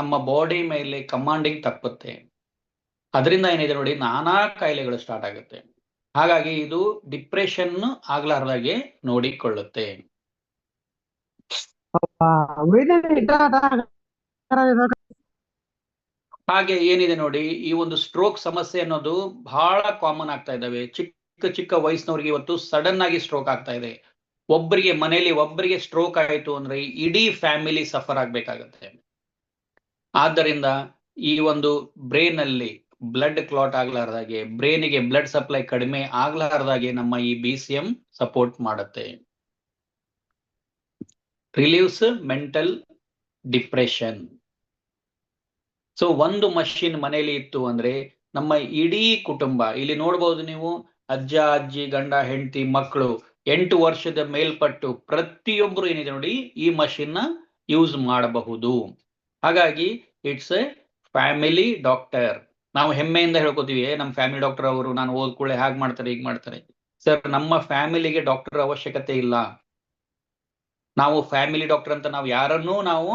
ನಮ್ಮ ಬಾಡಿ ಮೇಲೆ ಕಮಾಂಡಿಂಗ್ ತಪ್ಪುತ್ತೆ. ಅದರಿಂದ ಏನಿದೆ ನೋಡಿ, ನಾನಾ ಕಾಯಿಲೆಗಳು ಸ್ಟಾರ್ಟ್ ಆಗುತ್ತೆ. ಹಾಗಾಗಿ ಇದು ಡಿಪ್ರೆಷನ್ ಆಗ್ಲಾರ್ದಾಗೆ ನೋಡಿಕೊಳ್ಳುತ್ತೆ. ಹಾಗೆ ಏನಿದೆ ನೋಡಿ, ಈ ಒಂದು ಸ್ಟ್ರೋಕ್ ಸಮಸ್ಯೆ ಅನ್ನೋದು ಬಹಳ ಕಾಮನ್ ಆಗ್ತಾ ಇದಾವೆ. ಚಿಕ್ಕ ಚಿಕ್ಕ ವಯಸ್ಸಿನವ್ರಿಗೆ ಇವತ್ತು ಸಡನ್ ಆಗಿ ಸ್ಟ್ರೋಕ್ ಆಗ್ತಾ ಇದೆ. ಮನೆಯಲ್ಲಿ ಒಬ್ಬರಿಗೆ ಸ್ಟ್ರೋಕ್ ಆಯಿತು ಅಂದ್ರೆ ಇಡೀ ಫ್ಯಾಮಿಲಿ ಸಫರ್ ಆಗ್ಬೇಕಾಗತ್ತೆ. ಆದ್ದರಿಂದ ಈ ಒಂದು ಬ್ರೈನ್ ಅಲ್ಲಿ ಬ್ಲಡ್ ಕ್ಲಾಟ್ ಆಗ್ಲಾರ್ದಾಗೆ, ಬ್ರೈನ್ಗೆ ಬ್ಲಡ್ ಸಪ್ಲೈ ಕಡಿಮೆ ಆಗ್ಲಾರ್ದಾಗೆ ನಮ್ಮ ಈ BCM ಸಪೋರ್ಟ್ ಮಾಡುತ್ತೆ. Relieves mental depression. ಸೊ ಒಂದು ಮಷಿನ್ ಮನೆಯಲ್ಲಿ ಇತ್ತು ಅಂದ್ರೆ ನಮ್ಮ ಇಡೀ ಕುಟುಂಬ, ಇಲ್ಲಿ ನೋಡ್ಬೋದು ನೀವು, ಅಜ್ಜ ಅಜ್ಜಿ, ಗಂಡ ಹೆಂಡತಿ, ಮಕ್ಕಳು, 8 ವರ್ಷದ ಮೇಲ್ಪಟ್ಟು ಪ್ರತಿಯೊಬ್ಬರು ಏನಿದೆ ನೋಡಿ ಈ ಮಷಿನ್ ನ ಯೂಸ್ ಮಾಡಬಹುದು. ಹಾಗಾಗಿ ಇಟ್ಸ್ ಎ ಫ್ಯಾಮಿಲಿ ಡಾಕ್ಟರ್. ನಾವು ಹೆಮ್ಮೆಯಿಂದ ಹೇಳ್ಕೊತೀವಿ, ನಮ್ಮ ಫ್ಯಾಮಿಲಿ ಡಾಕ್ಟರ್ ಅವರು, ನಾನು ಓದ್ಕೊಳ್ಳೆ ಹಾಗೆ ಮಾಡ್ತಾರೆ ಹೀಗೆ ಮಾಡ್ತಾರೆ. ಸರ್, ನಮ್ಮ ಫ್ಯಾಮಿಲಿಗೆ ಡಾಕ್ಟರ್ ಅವಶ್ಯಕತೆ ಇಲ್ಲ. ನಾವು ಫ್ಯಾಮಿಲಿ ಡಾಕ್ಟರ್ ಅಂತ ನಾವು ಯಾರನ್ನೂ ನಾವು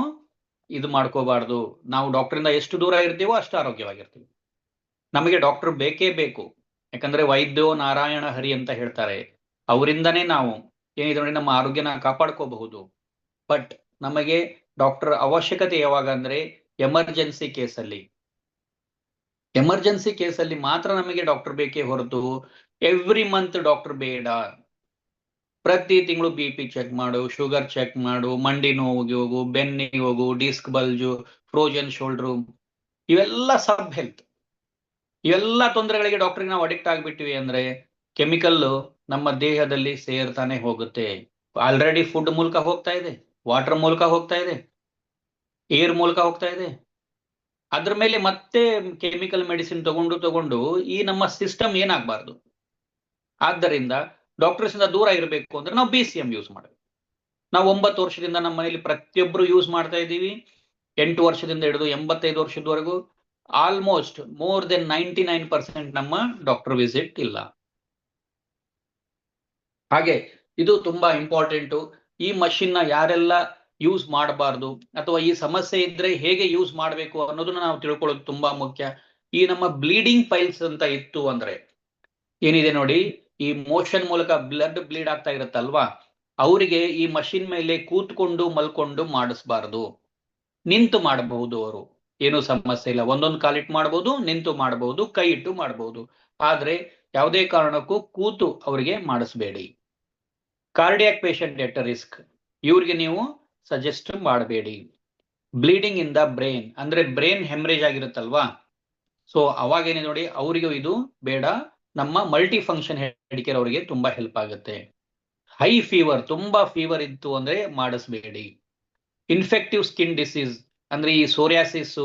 ಇದು ಮಾಡ್ಕೋಬಾರ್ದು. ನಾವು ಡಾಕ್ಟರಿಂದ ಎಷ್ಟು ದೂರ ಇರ್ತೀವೋ ಅಷ್ಟು ಆರೋಗ್ಯವಾಗಿರ್ತೀವಿ. ನಮಗೆ ಡಾಕ್ಟರ್ ಬೇಕೇ ಬೇಕು, ಯಾಕಂದ್ರೆ ವೈದ್ಯೋ ನಾರಾಯಣ ಹರಿ ಅಂತ ಹೇಳ್ತಾರೆ. ಅವರಿಂದನೇ ನಾವು ಏನಿದೆ ನೋಡಿ ನಮ್ಮ ಆರೋಗ್ಯನ ಕಾಪಾಡ್ಕೋಬಹುದು. ಬಟ್ ನಮಗೆ ಡಾಕ್ಟರ್ ಅವಶ್ಯಕತೆ ಯಾವಾಗ ಅಂದ್ರೆ ಎಮರ್ಜೆನ್ಸಿ ಕೇಸಲ್ಲಿ ಮಾತ್ರ ನಮಗೆ ಡಾಕ್ಟರ್ ಬೇಕೇ ಹೊರತು ಎವ್ರಿ ಮಂತ್ ಡಾಕ್ಟರ್ ಬೇಡ. ಪ್ರತಿ ತಿಂಗಳು BP ಚೆಕ್ ಮಾಡು, ಶುಗರ್ ಚೆಕ್ ಮಾಡು, ಮಂಡಿ ನೋವಿಗೆ ಹೋಗು, ಬೆನ್ನಿಗೆ ಹೋಗು, ಡಿಸ್ಕ್ ಬಲ್ಜು, ಫ್ರೋಜನ್ ಶೋಲ್ಡರ್, ಇವೆಲ್ಲ ಸಬ್ ಹೆಲ್ತ್. ಇವೆಲ್ಲ ತೊಂದರೆಗಳಿಗೆ ಡಾಕ್ಟರ್ಗೆ ನಾವು ಅಡಿಕ್ಟ್ ಆಗ್ಬಿಟ್ಟಿವಿ ಅಂದ್ರೆ ಕೆಮಿಕಲ್ ನಮ್ಮ ದೇಹದಲ್ಲಿ ಸೇರ್ತಾನೆ ಹೋಗುತ್ತೆ. ಆಲ್ರೆಡಿ ಫುಡ್ ಮೂಲಕ ಹೋಗ್ತಾ ಇದೆ, ವಾಟರ್ ಮೂಲಕ ಹೋಗ್ತಾ ಇದೆ, ಏರ್ ಮೂಲಕ ಹೋಗ್ತಾ ಇದೆ. ಅದ್ರ ಮೇಲೆ ಮತ್ತೆ ಕೆಮಿಕಲ್ ಮೆಡಿಸಿನ್ ತಗೊಂಡು ಈ ನಮ್ಮ ಸಿಸ್ಟಮ್ ಏನಾಗಬಾರ್ದು. ಆದ್ದರಿಂದ ಡಾಕ್ಟರ್ಸ್ ಇಂದ ದೂರ ಇರಬೇಕು ಅಂದ್ರೆ ನಾವು BCM ಯೂಸ್ ಮಾಡಬೇಕು. ನಾವು 9 ವರ್ಷದಿಂದ ನಮ್ಮ ಮನೆಯಲ್ಲಿ ಪ್ರತಿಯೊಬ್ಬರು ಯೂಸ್ ಮಾಡ್ತಾ ಇದ್ದೀವಿ. 8 ವರ್ಷದಿಂದ ಹಿಡಿದು 85 ವರ್ಷದವರೆಗೂ ಆಲ್ಮೋಸ್ಟ್ ಮೋರ್ ದೆನ್ 99% ನಮ್ಮ ಡಾಕ್ಟರ್ ವಿಸಿಟ್ ಇಲ್ಲ. ಹಾಗೆ ಇದು ತುಂಬಾ ಇಂಪಾರ್ಟೆಂಟು. ಈ ಮಷಿನ್ ನ ಯಾರೆಲ್ಲ ಯೂಸ್ ಮಾಡಬಾರ್ದು ಅಥವಾ ಈ ಸಮಸ್ಯೆ ಇದ್ರೆ ಹೇಗೆ ಯೂಸ್ ಮಾಡಬೇಕು ಅನ್ನೋದನ್ನ ನಾವು ತಿಳ್ಕೊಳ್ಳೋದು ತುಂಬಾ ಮುಖ್ಯ. ಈ ನಮ್ಮ ಬ್ಲೀಡಿಂಗ್ ಪೈಲ್ಸ್ ಅಂತ ಇತ್ತು ಅಂದ್ರೆ ಏನಿದೆ ನೋಡಿ, ಈ ಮೋಷನ್ ಮೂಲಕ ಬ್ಲಡ್ ಬ್ಲೀಡ್ ಆಗ್ತಾ ಇರುತ್ತಲ್ವಾ, ಅವರಿಗೆ ಈ ಮಷಿನ್ ಮೇಲೆ ಕೂತ್ಕೊಂಡು ಮಲ್ಕೊಂಡು ಮಾಡಿಸ್ಬಾರ್ದು. ನಿಂತು ಮಾಡಬಹುದು, ಅವರು ಏನು ಸಮಸ್ಯೆ ಇಲ್ಲ. ಒಂದೊಂದು ಕಾಲಿಟ್ಟು ಮಾಡಬಹುದು, ನಿಂತು ಮಾಡಬಹುದು, ಕೈ ಇಟ್ಟು ಮಾಡಬಹುದು. ಆದ್ರೆ ಯಾವುದೇ ಕಾರಣಕ್ಕೂ ಕೂತು ಅವರಿಗೆ ಮಾಡಿಸ್ಬೇಡಿ. ಕಾರ್ಡಿಯಾಕ್ ಪೇಷಂಟ್ ಎಟ್ ರಿಸ್ಕ್, ಇವ್ರಿಗೆ ನೀವು ಸಜೆಸ್ಟ್ ಮಾಡಬೇಡಿ. ಬ್ಲೀಡಿಂಗ್ ಇನ್ ದ ಬ್ರೈನ್ ಅಂದ್ರೆ ಬ್ರೈನ್ ಹೆಮ್ರೇಜ್ ಆಗಿರುತ್ತಲ್ವಾ, ಸೊ ಅವಾಗೇನೆ ನೋಡಿ ಅವರಿಗೂ ಇದು ಬೇಡ. ನಮ್ಮ ಮಲ್ಟಿ ಫಂಕ್ಷನ್ ಹೆಡ್ ಕೇರ್ ಅವರಿಗೆ ತುಂಬಾ ಹೆಲ್ಪ್ ಆಗುತ್ತೆ. ಹೈ ಫೀವರ್, ತುಂಬಾ ಫೀವರ್ ಇತ್ತು ಅಂದ್ರೆ ಮಾಡಿಸ್ಬೇಡಿ. ಇನ್ಫೆಕ್ಟಿವ್ ಸ್ಕಿನ್ ಡಿಸೀಸ್ ಅಂದ್ರೆ ಈ ಸೋರಿಯಾಸಿಸ್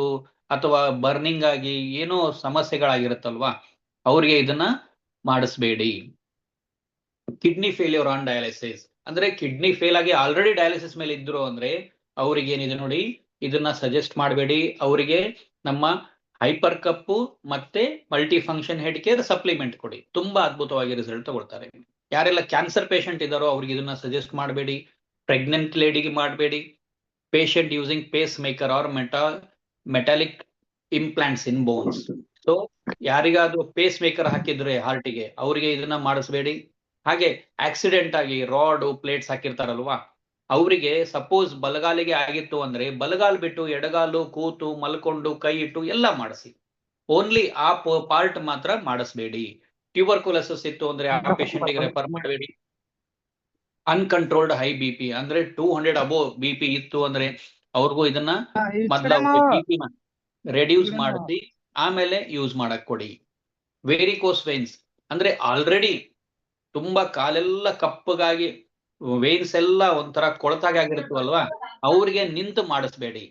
ಅಥವಾ ಬರ್ನಿಂಗ್ ಆಗಿ ಏನೋ ಸಮಸ್ಯೆಗಳಾಗಿರುತ್ತಲ್ವಾ, ಅವ್ರಿಗೆ ಇದನ್ನ ಮಾಡಿಸ್ಬೇಡಿ. ಕಿಡ್ನಿ ಫೇಲ್ಯೂರ್ ಆನ್ ಡಯಾಲಿಸಿಸ್ ಅಂದ್ರೆ ಕಿಡ್ನಿ ಫೇಲ್ ಆಗಿ ಆಲ್ರೆಡಿ ಡಯಾಲಿಸಿಸ್ ಮೇಲೆ ಇದ್ರು ಅಂದ್ರೆ ಅವ್ರಿಗೆ ಏನಿದೆ ನೋಡಿ ಇದನ್ನ ಸಜೆಸ್ಟ್ ಮಾಡಬೇಡಿ. ಅವರಿಗೆ ನಮ್ಮ ಹೈಪರ್ ಕಪ್ಪು ಮತ್ತೆ multi function head care supplement ಕೊಡಿ, ತುಂಬಾ ಅದ್ಭುತವಾಗಿ ರಿಸಲ್ಟ್ ತಗೊಳ್ತಾರೆ. ಯಾರೆಲ್ಲ ಕ್ಯಾನ್ಸರ್ ಪೇಷಂಟ್ ಇದ್ದಾರೋ ಅವ್ರಿಗೆ ಇದನ್ನ ಸಜೆಸ್ಟ್ ಮಾಡಬೇಡಿ. ಪ್ರೆಗ್ನೆಂಟ್ ಲೇಡಿಗೆ ಮಾಡಬೇಡಿ. Patient using pacemaker or metallic implants in bones, so ಯಾರಿಗಾದ್ರೂ ಪೇಸ್ ಮೇಕರ್ ಹಾಕಿದ್ರೆ ಹಾರ್ಟಿಗೆ, ಅವರಿಗೆ ಇದನ್ನ ಮಾಡಿಸ್ಬೇಡಿ. ಹಾಗೆ ಆಕ್ಸಿಡೆಂಟ್ ಆಗಿ ರಾಡ್ ಪ್ಲೇಟ್ಸ್ ಹಾಕಿರ್ತಾರಲ್ವಾ, ಅವರಿಗೆ ಸಪೋಸ್ ಬಲಗಾಲಿಗೆ ಆಗಿತ್ತು ಅಂದ್ರೆ ಬಲಗಾಲ್ ಬಿಟ್ಟು ಎಡಗಾಲು ಕೂತು ಮಲ್ಕೊಂಡು ಕೈ ಇಟ್ಟು ಎಲ್ಲ ಮಾಡಿಸಿ, ಓನ್ಲಿ ಆ ಪಾರ್ಟ್ ಮಾತ್ರ ಮಾಡಿಸ್ಬೇಡಿ. ಟ್ಯೂಬರ್ಕುಲೋಸಿಸ್ ಇತ್ತು ಅಂದ್ರೆ ಆ ಪೇಷಂಟ್ಗೆ ರೆಫರ್ ಮಾಡಬೇಡಿ. ಅನ್ಕಂಟ್ರೋಲ್ಡ್ ಹೈ BP ಅಂದ್ರೆ 200 ಅಬೋವ್ BP ಇತ್ತು ಅಂದ್ರೆ ಅವ್ರಿಗೂ ಇದನ್ನ ಮೊದಲ BP ರೆಡ್ಯೂಸ್ ಮಾಡಿಸಿ ಆಮೇಲೆ ಯೂಸ್ ಮಾಡಕ್ ಕೊಡಿ. ವೇರಿಕೋಸ್ ವೇನ್ಸ್ ಅಂದ್ರೆ ಆಲ್ರೆಡಿ ತುಂಬಾ ಕಾಲೆಲ್ಲ ಕಪ್ಪಗಾಗಿ ವೇನ್ಸ್ ಎಲ್ಲ ಒಂಥರ ಕೊಳತಾಗಿ ಆಗಿರುತ್ತಲ್ವಾ, ಅವ್ರಿಗೆ ನಿಂತು ಮಾಡಿಸ್ಬೇಡಿ.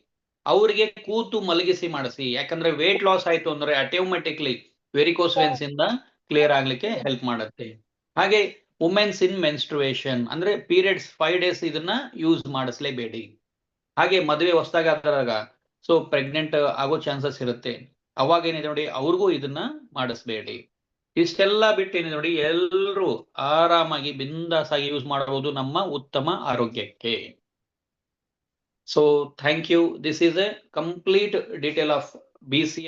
ಅವ್ರಿಗೆ ಕೂತು ಮಲಗಿಸಿ ಮಾಡಿಸಿ, ಯಾಕಂದ್ರೆ ವೇಟ್ ಲಾಸ್ ಆಯ್ತು ಅಂದ್ರೆ ಆಟೋಮೆಟಿಕ್ಲಿ ವೆರಿಕೋಸ್ ವೇನ್ಸ್ ಇಂದ ಕ್ಲಿಯರ್ ಆಗ್ಲಿಕ್ಕೆ ಹೆಲ್ಪ್ ಮಾಡುತ್ತೆ. ಹಾಗೆ ವುಮೆನ್ಸ್ ಇನ್ ಮೆನ್ಸ್ಟ್ರುಯೇಷನ್ ಅಂದ್ರೆ ಪೀರಿಯಡ್ಸ್ 5 days ಇದನ್ನ ಯೂಸ್ ಮಾಡಿಸ್ಲೇಬೇಡಿ. ಹಾಗೆ ಮದುವೆ ಹೊಸದಾದಾಗ ಸೊ ಪ್ರೆಗ್ನೆಂಟ್ ಆಗೋ ಚಾನ್ಸಸ್ ಇರುತ್ತೆ, ಅವಾಗ ಏನಿದೆ ನೋಡಿ ಅವ್ರಿಗೂ ಇದನ್ನ ಮಾಡಿಸ್ಬೇಡಿ. ಇಷ್ಟೆಲ್ಲ ಬಿಟ್ಟು ಏನಿದೆ ನೋಡಿ ಎಲ್ಲರೂ ಆರಾಮಾಗಿ ಬಿಂದಾಸ್ ಆಗಿ ಯೂಸ್ ಮಾಡಬಹುದು ನಮ್ಮ ಉತ್ತಮ ಆರೋಗ್ಯಕ್ಕೆ. So thank you. This is a complete detail of BCM.